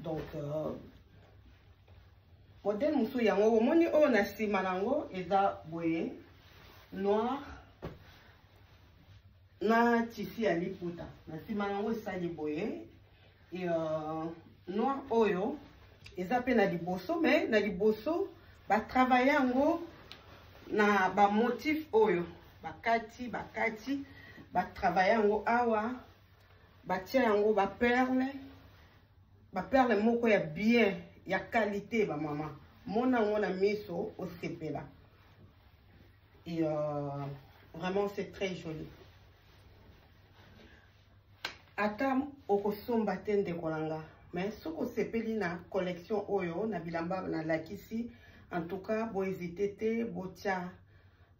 donc modèle musu yango moni oyo na sima nango eza boye noir na tissu ya liputa na sima nango esali boye, et noir oyo eza pe na liboso, mais na liboso ba travailler yango na ba motif oyo bakati ba travailler yango awa. Batia yango ba perle moko ya bien ya qualité ba maman mona miso au sepela, et vraiment c'est très joli. Ata okosomba tende kolanga, mais soko sepeli na collection oyo na bilamba na lakisi, en tout cas bo hésiter te botia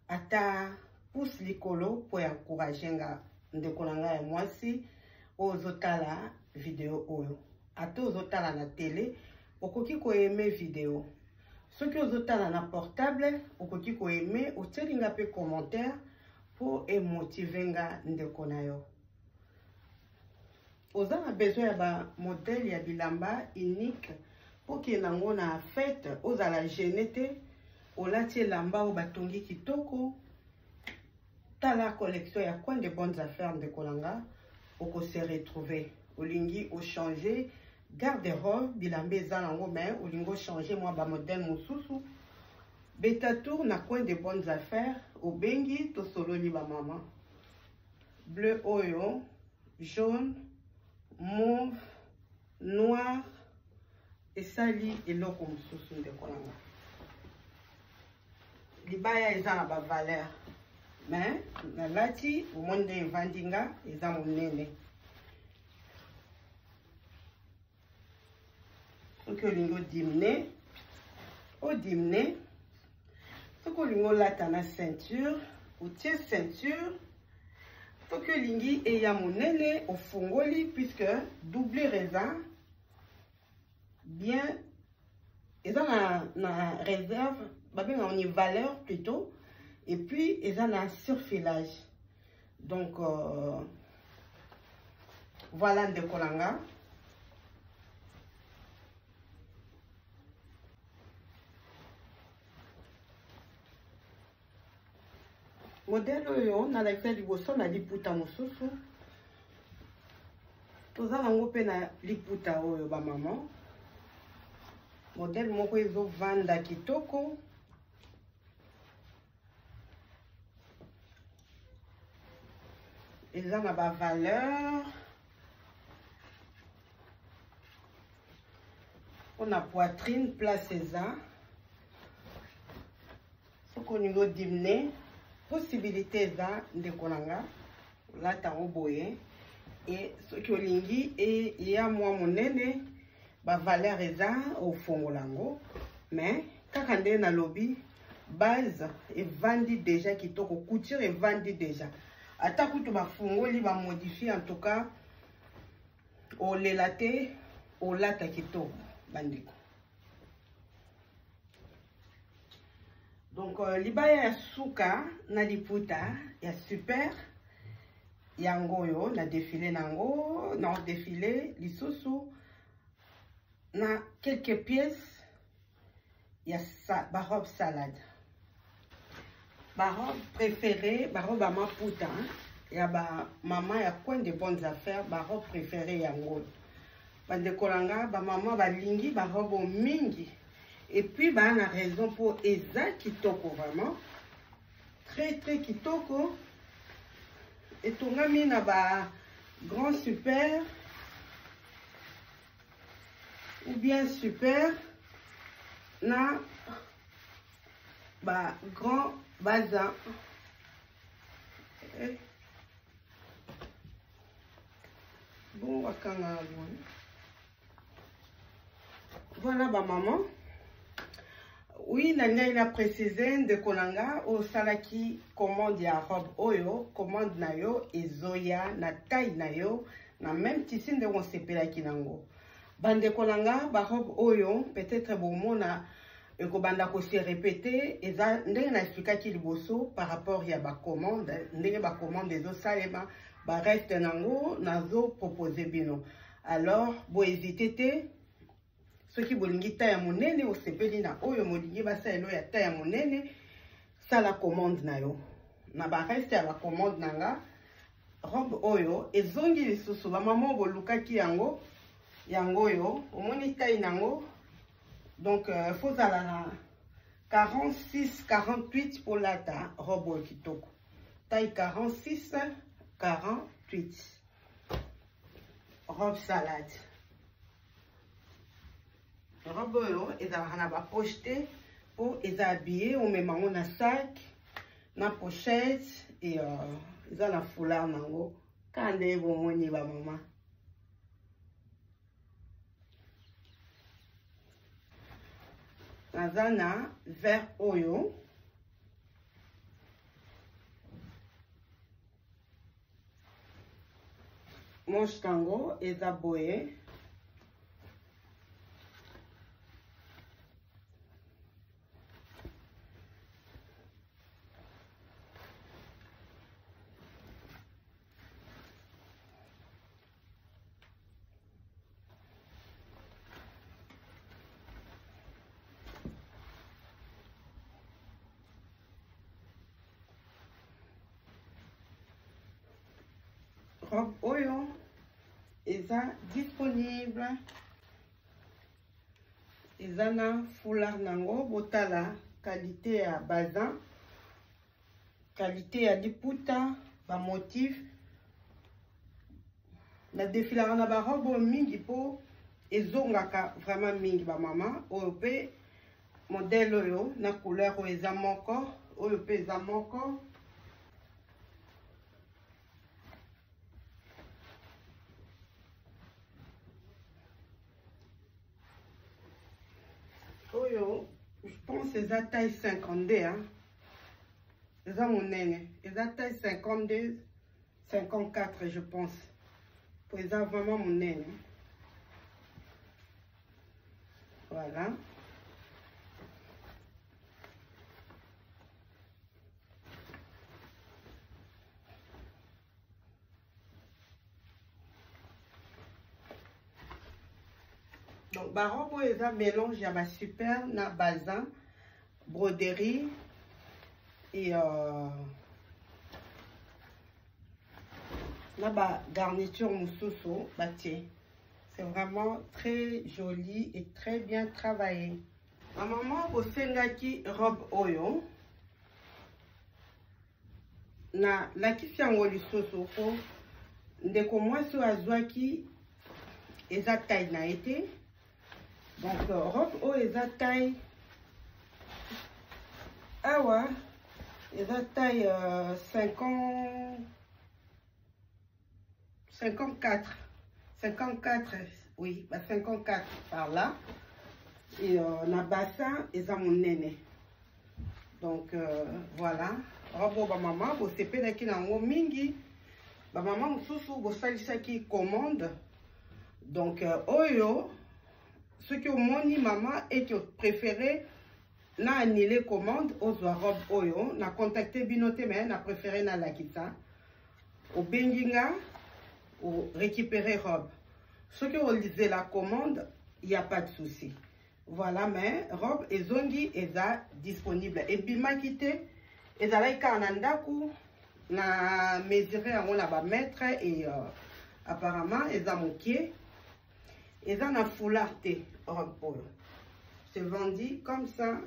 ata pouce likolo pour encourager nga ndekolanga ya mwasi ozotala vidéo oyo. Ata ozotala na télé, okoki ko aimer vidéo. Soki ozotala na portable, okoki ko aimer, otelinga pe commentaire pour motiver nga ndeko na yo. Oza na besoin ya ba modèle ya bilamba unique pour que nango na fête ozala gêné te, olati lamba o batongi kitoko. Tala collection ya Coin de Bonnes Affaires ndeko nanga. Oko se retrouver olingi o changer garde-robe bilambe za nango, mais olingo changer moi ba modèle mususu beta tour na Coin de Bonnes Affaires o bengi to sololi ba maman. Bleu oyo, jaune, mauve, noir et sali eloko mususu ndeko nanga. Libaya eza na ba valeur, mais na lati au monde vandinga eza monene. Soki olingo dimne, o dimne. Soki olingo lata na ceinture, ou tie ceinture. Soki olingi eya monene, ofungoli, puisque double reza bien eza na réserve, babenga on y valeur plutôt. Et puis, ils ont un surfilage. Donc, voilà de Kolanga. Modèle oyo, na la du bosso, na liputa mosusu. Toza nango pe na liputa oyo ba maman. Modèle moko ezo vanda kitoko. Ils ont ma valeur. On a poitrine, place ça. Ce qu'on a diminué, possibilité ça de kolanga. Là, t'as oboye. Et ce que lingi et il y a moi mon nene, ma valeur est ça au fond lango. Mais quand on est dans le lobby, base et vendit déjà qui toque couture et vendit déjà. ata kutu bafungoli ba modifier en tout cas olela te olata kitoko bandeko. Donc libaya ya suka na liputa ya super yango yo na défilé nango na défilé lisusu na quelques pièces ya ba robe salade. Ba robe préférée, ba robe à maputa, ya ba maman ya coin de bonnes affaires, ba robe préférée yango. Bandeko langa ba maman ba lingi ba robe mingi. Et puis ba na raison pour eza kitoko vraiment. Très très kitoko. Et tongami na ba grand super ou bien super na ba grand bazin. Bon wakanga bon. Voilà ba maman. Oui, il a précisé de Kolanga au salaki commande ya robe oyo, commande na yo ezoya na taille na yo na même tissu de on sepela kinango. Bande Kolanga ba robe oyo peut-être bon mona ekobanda ko se répéter eza ndenge na expliquer ki liboso par rapport ya ba commande ndenge ba commande ezo salema ba reste nango nazo proposer bino. Alors bo hésiter te ceux qui bolingi ta ya monene o sepeli na oyo molingi basa elo ya ta ya monene ça la commande na yo na ba reste ya ba commande nanga robe oyo ezongi lisusu ba maman bolukaki yango yo omoni taille nango donc faut ala na 46 48 pour la ta robe kitoko taille 46 48 robe salade. Robe oyo ezalaka na ba pochette pour habillé on met mango na sac na pochette et eza na foulard nango kande bomoni ba mama. Nazana vert oyo manche tango eza boye. Robe oyo eza disponible eza na foulard nango botala qualité ya bazin qualité ya liputa ba motif na défilera na ba robe mingi po ezongaka vraiment mingi ba mama oyo pe modèle oyo na couleur oyo eza moko oyo pe eza moko. Je pense que c'est la taille 52. Hein? C'est mon nene. C'est la taille 52, 54, je pense. C'est vraiment mon nene. Voilà. Donc, ba robe est un mélange à ma super na bazin, broderie et na ba garniture moussousou, bâti. C'est vraiment très joli et très bien travaillé. Ma maman au sengaki robe oyo na lakisi yango lisusu po ndeko mwasi azwaki eza taille na été. Donc, robe o eza taille awa eza taille 54 oui, 54 par là et na bassin eza monene. Donc voilà robe ba maman bo sepelaki nango mingi ba maman mususu bo salisaki commande donc oyo ce que omoni maman et que préféré na annulé commande ozwa robe oyo na contacté binote mais na préféré na lakita au benginga ou récupérer robe ce que on lisait la commande il y a pas de souci voilà mais robe ezongi eza disponible et puis makité ezalaika na ndaku na mesurer yango na ba mètre et apparemment eza mokie eza na foulard te robe oyo c'est vendu comme ça.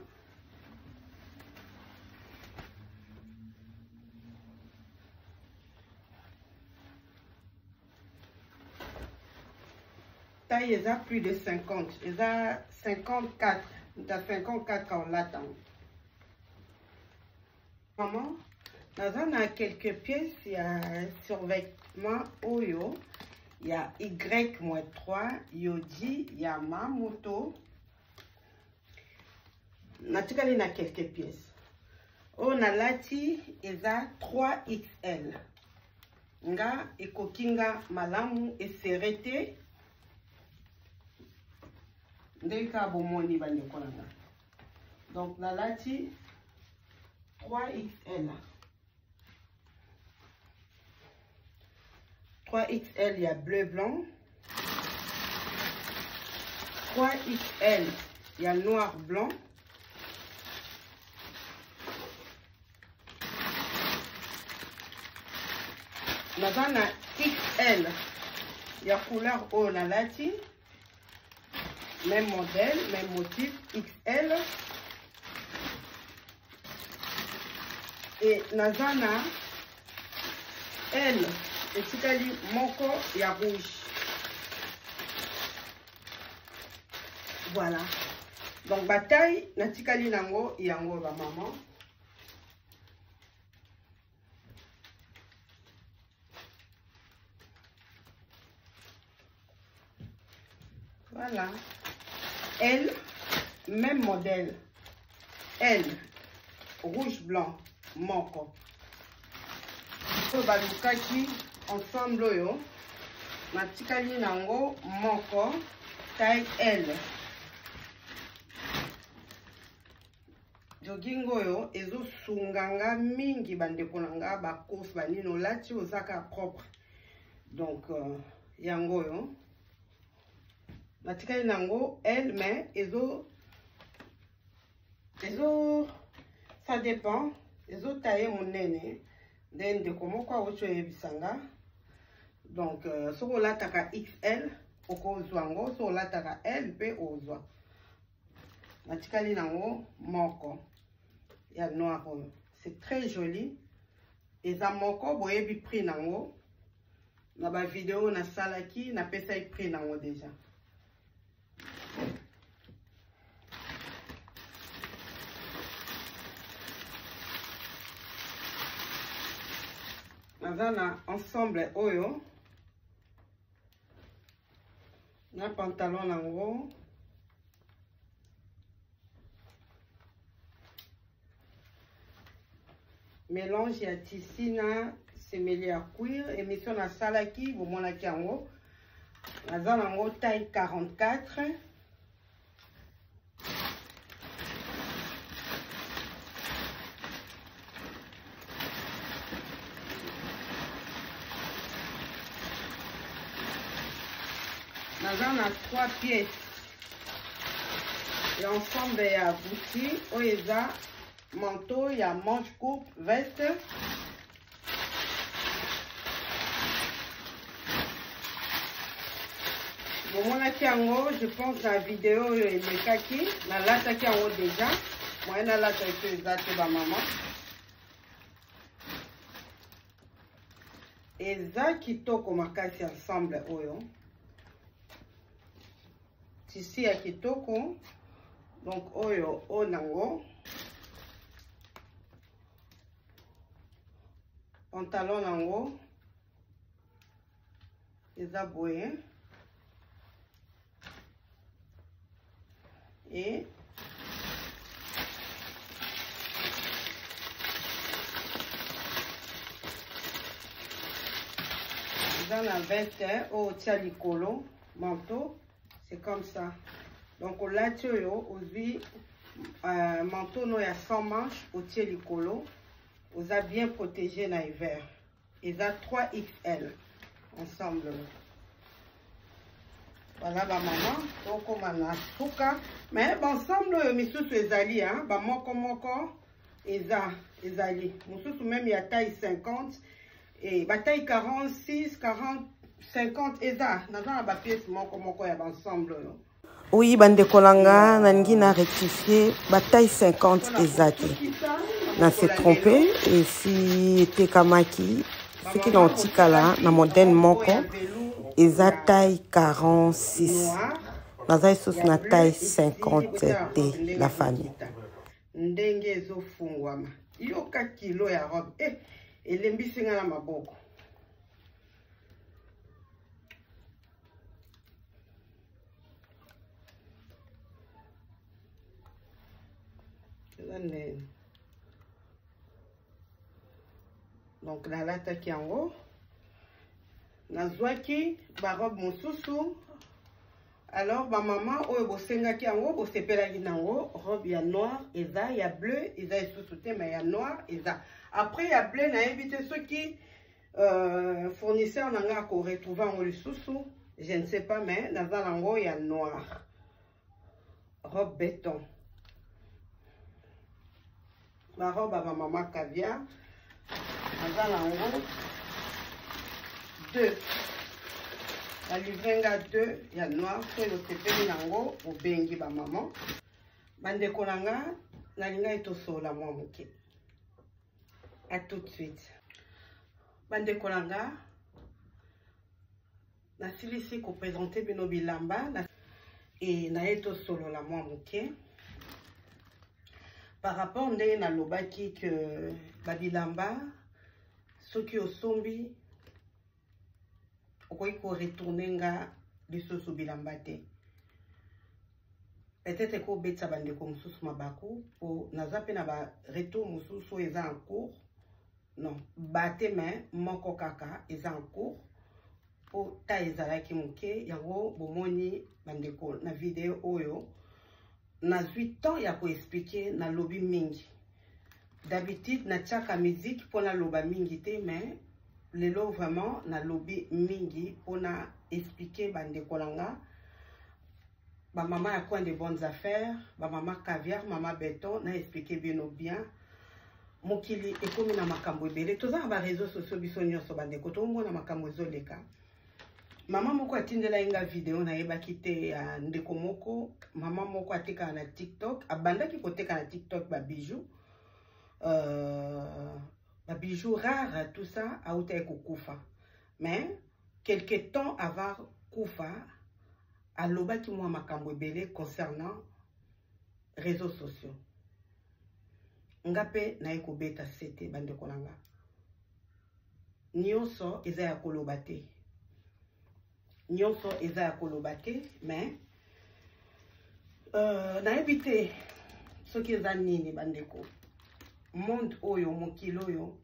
Taille est à plus de 50, est à 54, à 54 en l'attend. Maman, on a quelques pièces, il y a survêtement Oyo, il y a Y-3, Yodi, il y a ma moto. Naturellement, il y a quelques pièces. On a lati, il y a 3XL. Nga, et kokinga malamu et serrete. Donc la lati 3XL. 3XL, il y a bleu blanc. 3XL, il y a noir blanc. Maintenant, la XL, il y a couleur au la lati. Même modèle, même motif, XL. Et Nazana, L, et Tikali Moko, il y a rouge. Voilà. Donc, bataille, Natikali Nango, il y a un maman. Voilà. Elle, même modèle. Elle, rouge blanc, moko. So balukaki ensemble yo. Natikali nango moko, taille L. Jogingo yo, ezo sunganga mingi bandeko nanga ba course banino lati ozaka propre. Donc yango yo. Natikali nango elle mais ça dépend taille monene then de comment quoi autre bisanga donc so la taka XL oko zwango so la taka L pe ozwa natikali nango moko ya noir c'est très joli et za moko boyebi prix nango na ba vidéo na salaki na pesa prix nango déjà. Nazana ensemble oyo na pantalon nango mélange ya tissu na semeli ya cuir émission na salaki bomonaki yango nazana nango taille 44. Nazana 3 pièces. Et ensemble, il y a bouti, oeza, manteau, il y a manche coupe, veste. Bon, mon akiango, je pense la vidéo et le kaki, la lata kiango déjà. Moi, la lata que zate ba maman. Et za kitoko makasi ensemble oyo. Tissu ya kitoko. Donc oyo onango. Pantalon nango. Eza boye. Et Dans la veste, au tia likolo, manteau, c'est comme ça. Donc là, tu as aussi manteau no ya 100 manches au tia likolo. Vous avez bien protégé dans l'hiver. Ils ont 3XL ensemble. Voilà, ma maman. Donc, on a tout cas. Mais ensemble, misusu ezali, hein. Ba moko, ezali. Misusu même, il y a taille 50. Et ba taille 46, 40, 50. Eza. Dans la pièce, moko, il y a ensemble. Oui, bande kolanga, nangi na rectifié, bataille 50 ezate. Na s'est trompé, et si te kamaki, ce qui n'ont tikala, na modèle moko, eza taille 46. Naza sous na taille 50 de la famille. Ndenge ezo fungwama. Yoka kilo ya robe. Elembisi nga na maboko. Donc la lataki yango nazwaki ba robe mosusu. Alors ba maman oyo bosengaki yango bosepelaki nango robe ya noir eza ya bleu eza esusu te mais ya noir eza. Après ya bleu na évité ceux qui fournisseur nanga ko retrouver en lisusu, je ne sais pas mais naza nango ya noir. Robe béton. Ma robe à ma maman caviar. Naza nango 2. La livrenga 2 ya noir so yo sepeli nango au bengi ba maman. Bande kolanga nalinga etosola mwa moke. À tout de suite. Bande kolanga na silisi ko présenter bino bilamba et na etosolo la mwa moke. Par rapport ndenge na lobaki que babilamba soki osombi okoki ko retourner nga lisusu bilamba te. Peut-être ko betsa bandeko mususu mabaku po naza pe na ba retour mususu eza en cours. Non, bate mais moko kaka eza en cours po ta ezalaki moke yango bomoni bandeko na vidéo oyo na 8 ans ya ko expliquer na lobby mingi. D'habitude na tchaka musique pour na loba mingi te mais lelo vraiment na lobby mingi pour na expliquer bande kolanga ba maman ya coin de bonnes affaires, ba maman caviar, maman béton na expliquer bien mokili ekomi na makambo ebele toza ba réseaux sociaux biso nyonso bande ko to mona makambo ezoleka. Maman moko atindela inga vidéo na yebaki te ya ndeko moko, maman moko ateka na TikTok, abandaki koteka na TikTok ba bijoux. Ba bijoux rares tout ça a été kufa. Mais quelque temps avant kufa, alobaki moi makambo ebele concernant réseaux sociaux. Ngape na ekobeta sete bande kolanga. Nyonso eza ya koloba te. Nyonso eza ya koloba te, mais na ebite soki eza nini bandeko. Monde oyo mokilo oyo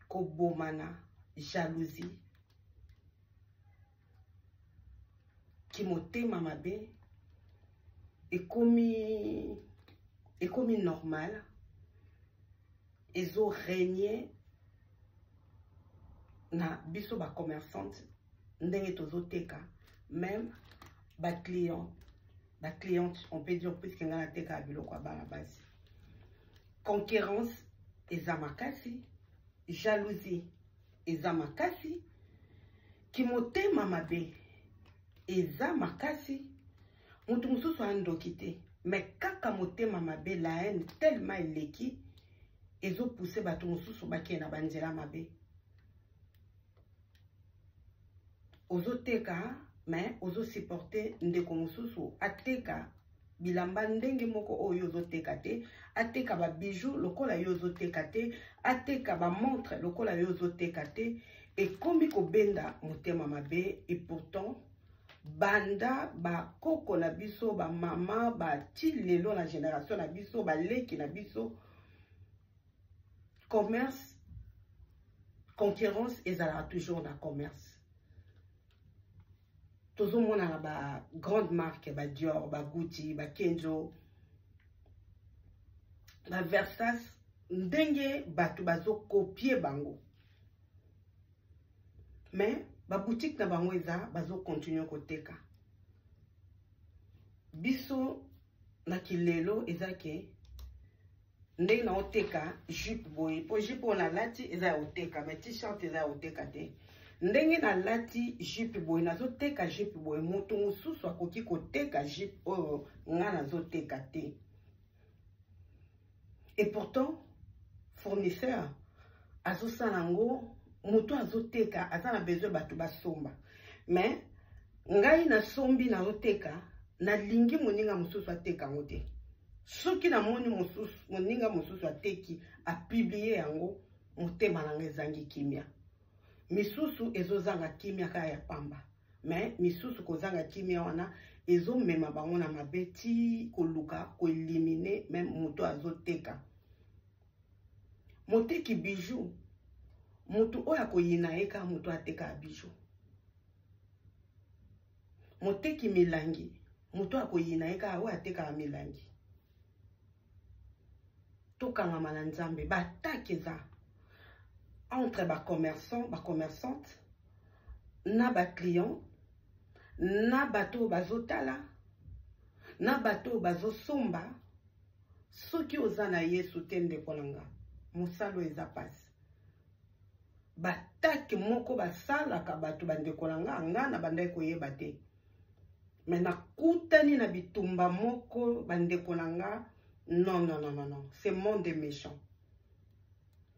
kobomana jalousie kimotema mabe ekomi normal ezo régner na biso ba commerçante ndenge tozoteka même ba cliente on peut dire puisque nga nateka biloko bana basi concurrence eza makasi jalousie eza makasi kimotema mabe eza makasi mutu mususu andoki te mais kaka motema mabe la haine tellement eleki ezo pousser bato mususu bakee na banzela mabe. Ozo teka mais ozo supporter ndeko mususu ateka bilamba ndenge moko oyo ozo teka te, ateka ba bijoux lokola yo ozo teka te, ateka ba montre lokola yo ozo teka te, et kombi ko benda motema mabe. Et pourtant banda ba koko na biso ba mama ba ti lelo na génération na biso ba leki na biso commerce concurrence ezalaka toujours na commerce. Tozomona ba grande marque, ba Dior, ba Gucci, ba Kenzo, ba Versace, ndenge batu bazo copier bango. Mais ba boutique na bango eza bazo continuer koteka. Biso na kilelo ezake ndenge na oteka jupe boye po jupe on a lati eza oteka mais t-shirt eza oteka te. Ndenge na lati jupe boye nazo teka jupe boye moto mususu akoki koteka jupe oyo nga nazo teka te. Et pourtant fournisseur azo sanango moto azo teka aza na besoin batu basomba. Mais ngai na sombi na oteka na lingi moninga mususu ateka ngote. Soki na moni mususu moninga mususu ateki a publier yango motema nanga ezangi kimia. Misusu ezozanga kimia kaya ya pamba. Mais misusu kozanga kimia wana ezomema bango na mabeti koluka ko éliminer même moto azoteka. Moteki bijou moto oya koyina eka moto ateka bijou. Moteki milangi moto akoyina eka oya ateka milangi. Tokanga na nzambe batakeza entre ba commerçant, ba commerçante, na ba client, na bato bazotala, na bato bazosomba, soki ozana Yesu tende kolanga, musalo eza pasi. Bataki moko basala ka bato bande kolanga, nga na bandai koyeba te. Mais na kutani na bitumba moko bande kolanga, non, non, non, non, non. Ce monde est méchant.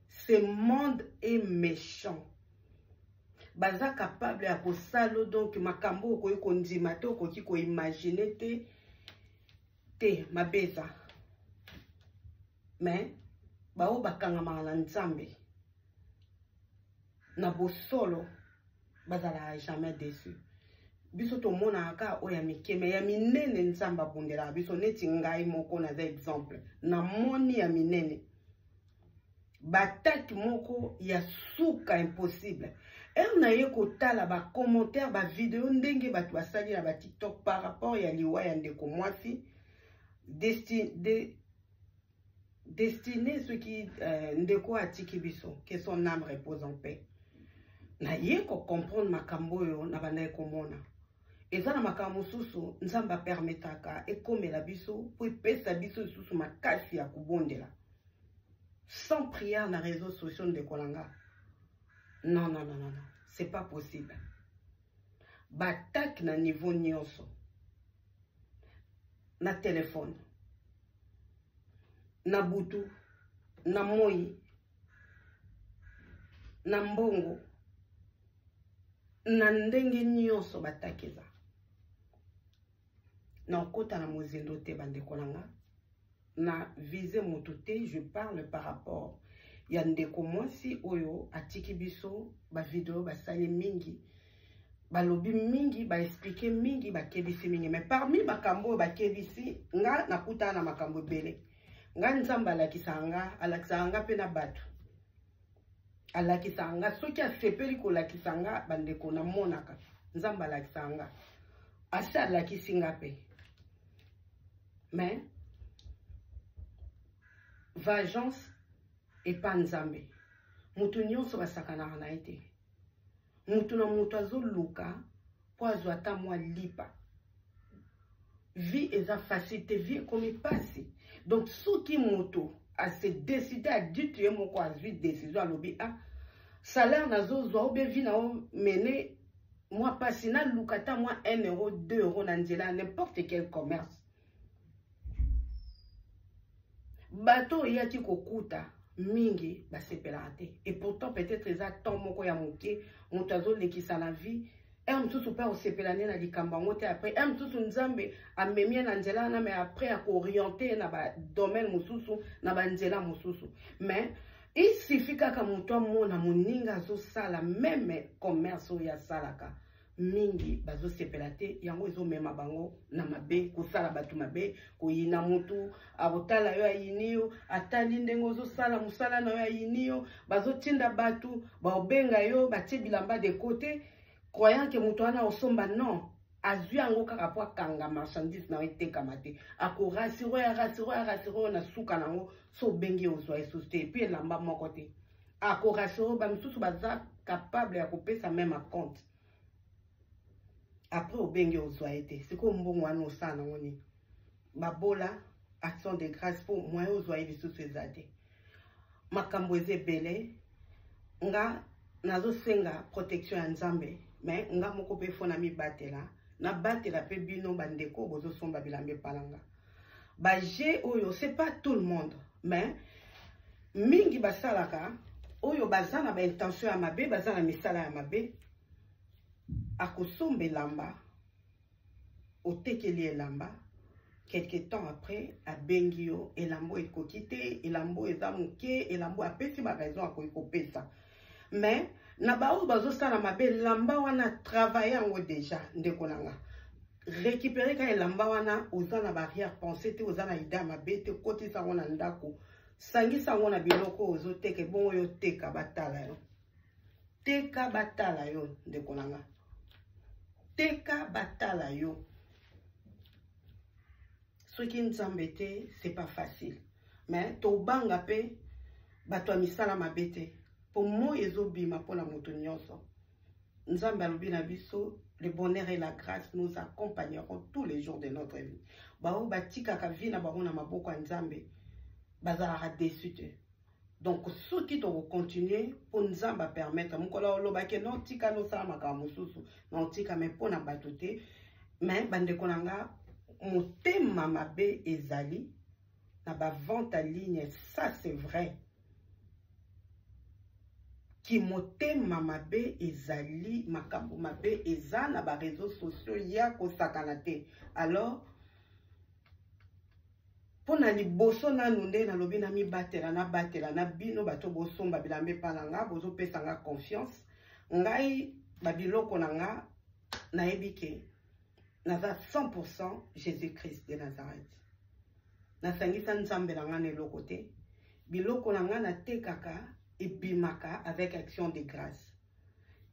Ce monde est méchant. Baza capable à kosalo donc makambo ko kondima to ko ki ko imaginer te mabeza. Mais bao bakanga mala nzambe. Na bosolo bazala jamais déçu. Biso to mona aka oya mikeme ya minene nzamba bundela biso neti ngai moko na za exemple na moni ya minene bataki moko ya suka impossible et na ye kotala ba commentaire ba vidéo ndenge batu basali na ba TikTok par rapport ya liwa ya ndeko mwasi destiné ceux qui ndeko atiki biso que son âme repose en paix na ye ko comprendre makambo yo na bana komona. Eza na makambo susu nzamba permetaka ekomela biso po pesa biso susu makasi ya kubondela. Sans prière na réseaux sociaux de kolanga. Non, non, non, non, non. C'est pas possible. Batak na niveau nyonso. Na téléphone. Na butu. Na moi. Na mbongo. Na ndenge nyonso batakeza. Na kota na mozindo te bande kolanga. Na visé motote, je parle par rapport. Ya ndeko mwasi oyo atiki biso ba video ba sali mingi. Ba lobi mingi, ba expliquer mingi, ba kebisi mingi. Mais parmi makambo ba kebisi, nga nakuta na makambo bele. Nga nzamba alakisanga pe na batu. Alakisanga soki asepeli ko lakisanga bandeko na monaka. Nzamba alakisanga. Asa alakisinga pe. Mais vengeance et pas nzambe. Mutu nyonso basakana na ete. Mutu na mutu azoluka po azwa ata mwa lipa. Vie eza facilité, vie comme pasi. Donc soki mutu a se décider à dire tu es moko azwi décision à lobi a salaire nazozwa ou bien vie na o mener moi pasi na lukata moi 1 euro 2 euros na nzela n'importe quel commerce. Bato yaki kokuta mingi basepelate et pourtant peut-être eza temps moko ya moke motazo lekisa la vie et mtusu pa osepelane na likamba ngote après et mtusu nzambe amemia na nzela na mais après a orienter na ba domaine mususu na ba nzela mususu. Mais il suffit kaka moto mona moninga zo sala même commerce ya salaka mingi bazo sepelate yango ezo mema bango na mabe kusala batu mabe kuyina mutu abotala yo ayiniyo atali ndenge ozo sala musala na yo ayiniyo bazo tinda batu baobenga yo batie bilamba de côté croyant que mutu ana osomba non azwi yango kaka po akanga marchandise na etekama te akorasiro na suka nango so bengi ozwa esusu te epuis elamba moko te akorasiro bamisusu baza capable ya kopesa même compte après obengi ozwa ete siko mbongo wana osala nango nini babola action de grâce po moyen ozwa ye lisusu eza te makambo eza ebele nga nazosenga protection ya nzambe mais nga moko mpe fo na mibatela na batela pe bino bandeko bozosomba bilambe palanga baje oyo c'est pas tout le monde mais mingi basalaka oyo baza na baintention ya mabe baza na misala ya mabe akosomba elamba otekeli elamba quelque temps après abengi yo elambo ekoki te elambo eza moke elambo apesi baraison akoki kopesa mais na baoyo bazosala mabe elamba wana travaille yango déjà ndeko nanga récupérer ka elamba wana oza na barrière pensée te oza na idée mabe te kotisa yango na ndako sangisa yango na biloko ozoteka bongo yo teka batala yo teka batala yo ndeko nanga teka batala yo soki nzambe te c'est pas facile mais tobanga pe bato ya misala mabe te po moi ezobima mpona moto nyonso nzambe alobi na biso le bonheur et la grâce nous accompagneront tous les jours de notre vie bao batikaka vi na bango na maboko ya nzambe bazalaka déçu te donc soki tokocontinue mpo nzambe apermettre mokolo olobaki non tika nosala makambo mosusu non tika me mpona bato te mais bandeko na nga motema mabe ezali na bavente en ligne ça c'est vrai ki motema mabe ezali makambo mabe eza na ba réseaux sociaux ya kosakana te alors pona liboso nanu nde nalobi na mibatela na bino bato bosomba bilambe palanga bozopesa nga confiance ngai babiloko na nga nayebi ke naza 100% Jésus-Christ de Nazareth nasangisa nzambe na nga na eloko te biloko na nga natekaka ebimaka avec action de grâce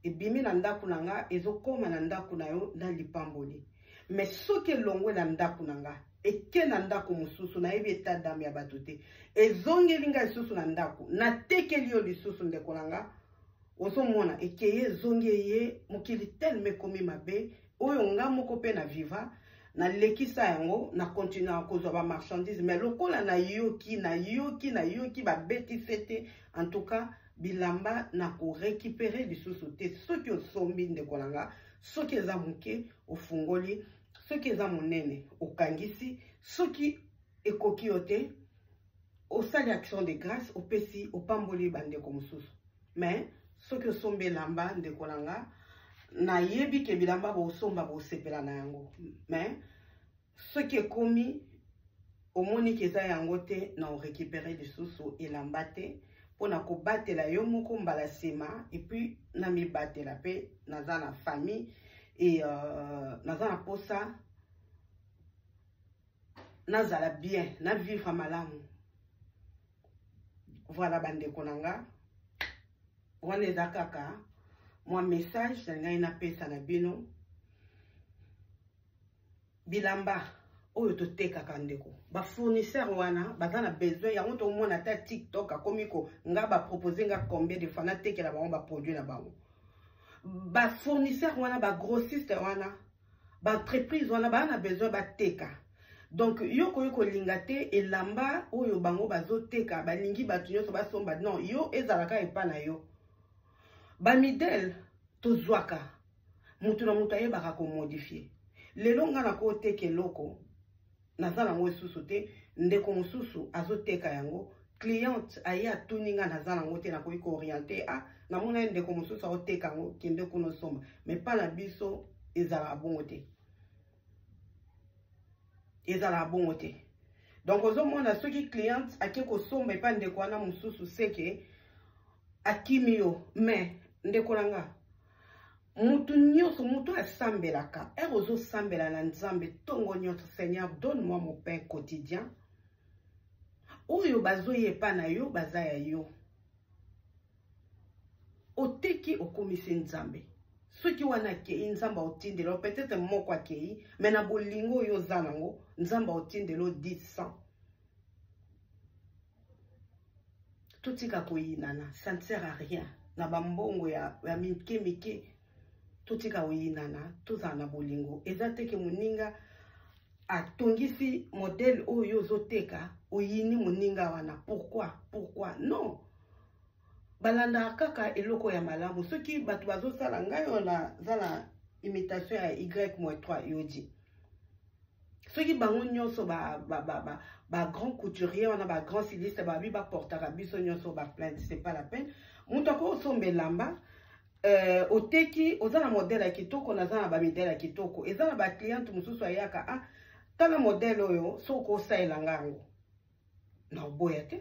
ebimi na ndako na nga ezokoma na ndako na yo na lipamboli mais soki elongwe na ndako na nga eke na ndako mosusu nayebi eta dame ya bato te ezongeli nga lisusu na ndako natekeli yo lisusu ndeko na nga ozomona ekeye ezongi ye mokili telme ekomi mabe oyo nga moko mpe na viva nalekisa yango na continue kozwa ba marchandise mais lokola nayoki babetise te en tout cas bilamba na ko récupérer lisusu te soki osombi ndeko na nga soki eza moke ofungoli soki eza monene okangisi soki ekoki yo te osali action de grâce opesi opamboli bandeko mosusu mais soki osombi elamba ndeko na nga nayebi ke bilamba bosomba bosepela na yango mais soki ekomi omoni ke eza yango te na orécupérer lisusu elamba te mpona kobatela yo moko mbala nsima epuis na mibatela mpe naza na famille et naza na posa nazala bien na vivre malamu voilà bandeko na nga wana eza kaka mwa message na ngai napesa na bino bilamba oyo totekaka ndeko bafournisseur wana baza na besoin yango tomona ata TikTok akomiko nga bapropose nga combien de fois natekela bango baproduit na bango bafournisseur wana bagrossiste wana baentreprise wana baa na besoin bateka donc yo koyi kolinga te elamba oyo bango bazoteka balingi bato nyonso basomba non yo ezalaka epa na yo bamidele tozwaka mutu na mutu ayebaka komodifie lelo nga na koteka eloko naza nango esusu te ndeko mosusu azoteka yango cliente aye atuni nga naza nango te nakoki kooriente namona ye ndeko mosusu aoteka yango kende kuna osomba mais pa na biso ezalaka bongo te ezalaka bongo te donc ozomona soki cliente ake kosomba epa ndeko wana mosusu seke akimi yo mais ndeko na nga mutu nyonso mutu asambelaka ozo sambela na nzambe tongo nyonso. Seigneur, donne-moi mon pain quotidien. Oyo bazoyepa na yo baza ya yo. Oteki okomisi nzambe. Soki wana kei nzamba otindelo peut-être moko akei mais na bolingo yo zanango nzamba otindelo 10 totika koyinana, ça ne sert à rien. Na bambongo ya mike totika koyinana toza na bolingo. Eza teke muninga atongisi modèle oyo zoteka oyini muninga wana. Pourquoi? Non. Balanda kaka eloko ya malamu. Soki batu bazo sala ngai ona zala imitation ya Y-3 yodi. Soki bango nyonso ba grand couturier on a ba grand styliste ba bi ba portera biso nyonso ba plainte, c'est pas la peine. Mutu ko sombe lamba oteki ozana modèle ya kitoko na zana ba modèle ya kitoko. Ezana ba client mususu ayaka tala modèle oyo soko saela ngango. Na oboya te.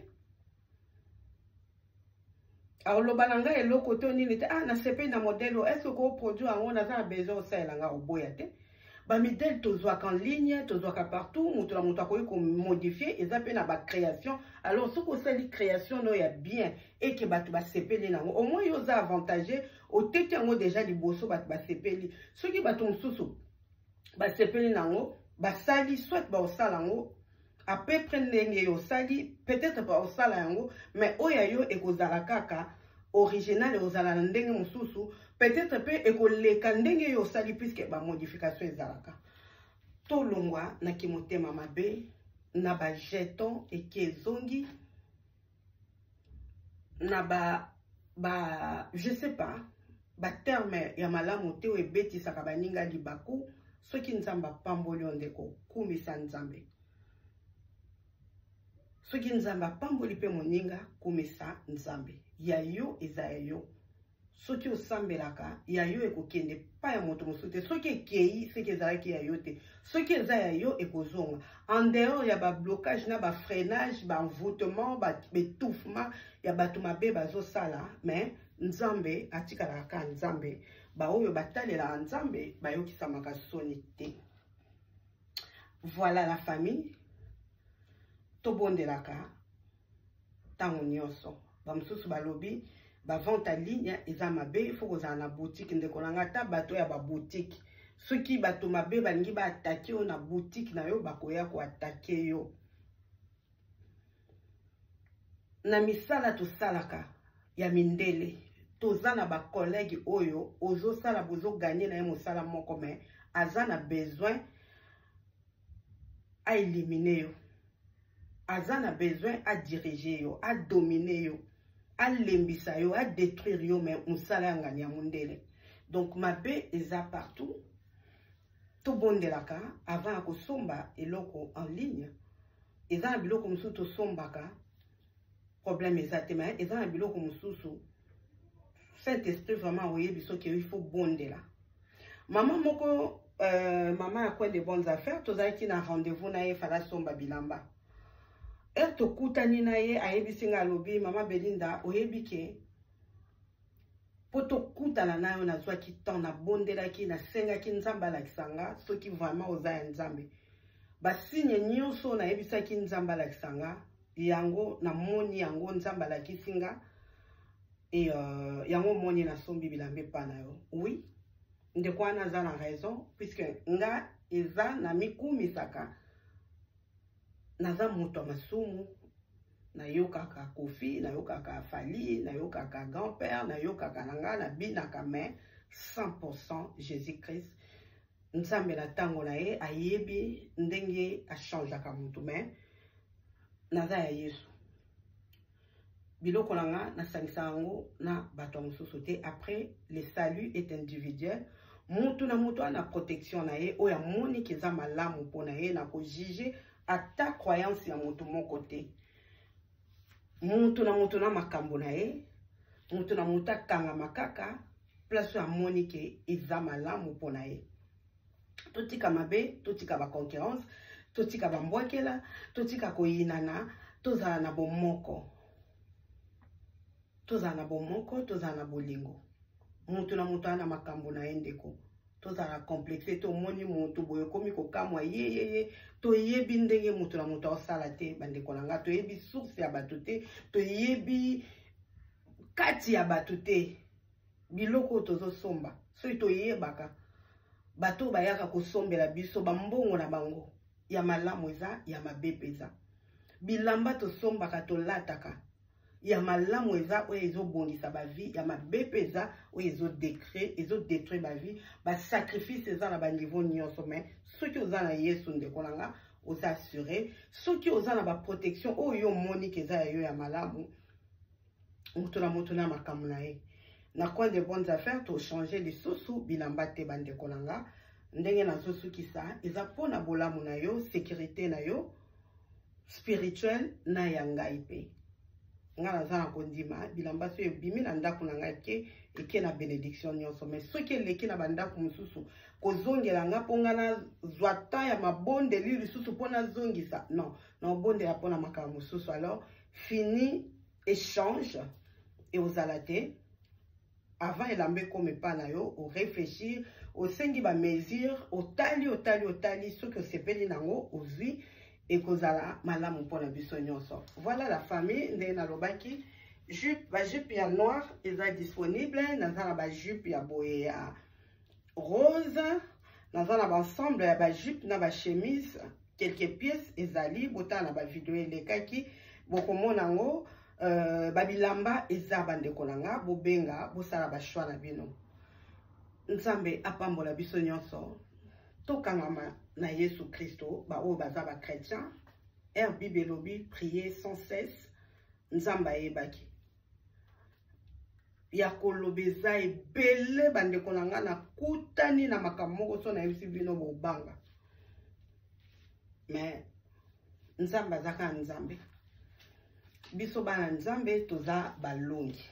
Alors le balanga et le côté ni était na sepe na modèle est-ce que produit on a besoin ça langa oboyate ba modèle tozwa en ligne tozwa partout mutu la mutu ko modifier et ça pe na ba création. Alors ce que c'est création no ya bien et que batu ba sepeli nango au moins yo za avantagé au teki ngo déjà liboso batu ba sepeli ce qui batu mususu ba sepeli nango ba sali soit ba osala ngo à peu près ndenge yo sali peut-être pas osala yango mais oya yo ekozala kaka original ozala ndenge mususu peut-être pe ekoleka ndenge yo sali puisque ba modification ezalaka to longwa na kimotema mabe na ba jeton ekezongi na ba je sais pas ba terme ya malamu te ebeti saka baninga libaku soki nzamba pamboli ondeko kumisa nzambe. Soki nzamba pamboli pe moninga kumisa nzambe. Ya yo eza ya yo. Soki osambelaka ya yo ekokende pa ya moto mosusu. Soki kei seki ezalaki ya yo te. Soki eza ya yo ekozonga. En dehors ya ba blocage na ba freinage, ba envoûtement, ba étouffement ya bato mabe bazosala, mais nzambe atikalaka nzambe. Ba oyo batalela nzambe bayokisamaka soni te. Voilà la famille. Tobondelaka tango nyonso ba mususu balobi ba vente en ligne eza mabe il faut kozala na boutique ndeko nanga ta bato ya ba boutique soki bato mabe balingi ba attaquer na boutique na yo bakoya ko attaquer yo na misala to salaka ya mindele toza na ba collègue oyo ozo sala bozo gagner na ye mosala moko mais aza na besoin a éliminer yo. Aza na besoin à diriger yo, à dominer yo, à lembisa yo, à détruire yo, mais on sala ngani ya mundele. Donc ma paix est partout. Tout bon de la ka avant ko somba eloko en ligne. Eza biloko mususu sombaka. Problème exactement, eza biloko mususu. Saint-Esprit vraiment oye biso que il faut bonde la. Maman moko maman a quoi de bonnes affaires, tozaki na rendez-vous na ye fala somba bilamba. To kutani na ye ayebisinga lobi mama Belinda oyebike poto kutana na yo na zwaki temps na bondelaki na sengaki nzamba la kisanga soki vraiment oza ya nzambe basigne nyonso na yebisaki nzamba la kisanga yango na moni yango nzamba la kisinga et yango moni na sombi bilambe pana yo. Oui ndeko wana za na raison puisque nga eza na mikumisaka naza moto masumu na yokaka Kofi na yokaka Fali na yokaka grand-père na yokaka nanga na binaka mais 100% Jésus-Christ nzambe na tango na ye ayebi ndenge a changeaka mutu mais naza ya Yesu biloko nanga na sangisa yango na bato mosusu te. Après le salut est individuel mutu na mutu ana protection na ye oya moni kiza malamu pona ye na ko juger à ta croyance ya mutu mon côté. Mutu na makambo na ye, mutu na muta kanga makaka, place ya monike eza malamu pona ye. Totika mabe, totika ba concurrence, totika ba mbwakela, totika koyinana, tozala na bomoko. Tozala na bomoko, tozala na bolingo. mutu na mutu ana makambo na endeko tozala complexe to moni mutu boye komi ko kamwa ye to yebi ndenge mutu na mutu osala te bandeko na nga to yebi source ya bato te to yebi kati ya bato te biloko tozosomba so to yebaka bato bayaka kosombela biso bambongo na bango ya malamu eza ya mabe peza bilamba tosombaka tolataka ya malamu eza oyo ezobongisa bavi ya mabe peza oyo ezodétruire bavi basacrifice eza na baniveau nyonso mais soki oza na yesu ndeko na nga oza assure soki oza na baprotection oyo yo monike eza ya yo ya malamu moto na makambo na ye na coin de bonnes affaires tochange lisusu bilamba te bandeko na nga ndenge nazosukisa eza mpona bolamu na yo sécurité na yo spirituel na ya ngai mpe nga naza na kondima bilamba so ebimi na ndako na ngai eke na bénédiction nyonso mais soki eleki na bandako mosusu kozongela nga mpo nga nazwa temps ya mabondeli lisusu mpo nazongisa non naobondela mpo na makambo mosusu alors fini échange eozala te avant elamba ekoma epai na yo oréfléchir osengi bamesure otali soki osepeli nango ozwi ekozala malamu mpona biso nyonso. Voilà la famille ndenge nalobaki bajupe ya noir eza disponible naza na bajupe ya boye ya rose naza na baensemble ya bajupe na bachemise quelques pièces ezali botala na bavideo elekaki bokomona yango babilamba eza bandeko na nga bobenga bosala bashwa na bino nzambe apambola biso nyonso tokangama na Yesu Christo ba oyo baza ba chrétien Bible elobi prier sans cesse nzamba yebaki ya kolobeza ebele bandeko na nga na kutani na makambo moko so na yebisi bino bobanga mais nzamba azaka nzambe biso bana nzambe toza balongi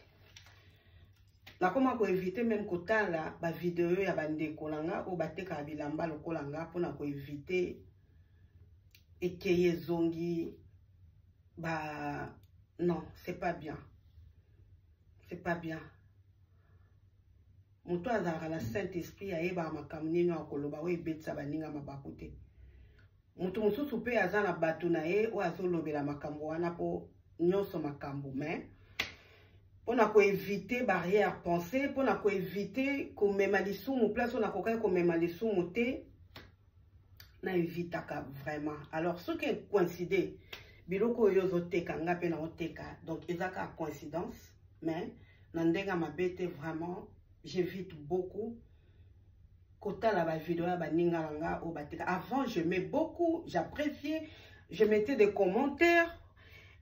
nakoma ko éviter même kotala ba vidéo ya bandeko nanga o bateka bilamba lokola nga pona ko éviter ekeye zongi ba non c'est pas bien muto azaka na Saint-Esprit ayeba makambo nini akoloba o ebetsa baninga mabako te muto mosusu pe aza na bato na ye o azolobela makambo wana po nyonso makambo mais pona ko éviter barrière pensée pona ko éviter ko mema lisumu place on a kokai ko mema lisumu te na évitaka vraiment alors ce qui coïncider biloko yozo teka ngape na oteka donc ezaka coïncidence mais na ndenga mabete vraiment j'évite beaucoup kotala ba vidéo ya baninga langa o bateka avant je mets beaucoup j'appréciais je mettais des commentaires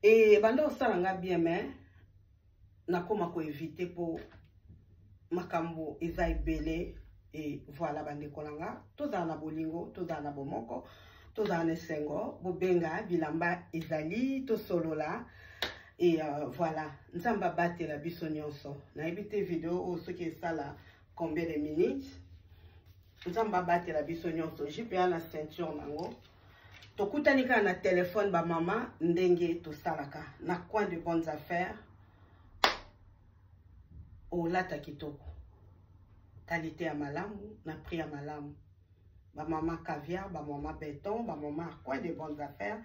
et bando salanga bien mais nakoma ko éviter pour makambo eza ebele et voilà bandeko nanga tozala na bolingo tozala na bomoko tozala na sengo bobenga bilamba ezali to solola et voilà nzamba batela biso nyonso na ebite vidéo o soki esala combien de minutes nzamba batela biso nyonso jipe na ceinture nango tokutani ka na téléphone ba mama ndenge tosalaka na coin de bonnes affaires olata kitoko qualité ya malamu na prix ya malamu ba mama caviar ba mama béton ba mama coin de bonnes affaires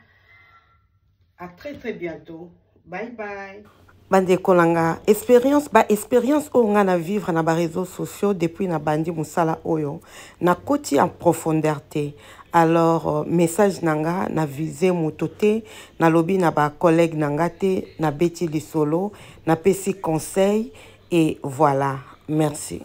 à très bientôt bye bye bandeko nanga expérience oyo nga na vivre na ba réseaux sociaux depuis na bandi musala oyo na koti en profondeur te alors message nanga na visé moto te na lobi na ba collègue nanga te na beti lisolo na pesi conseil et voilà merci.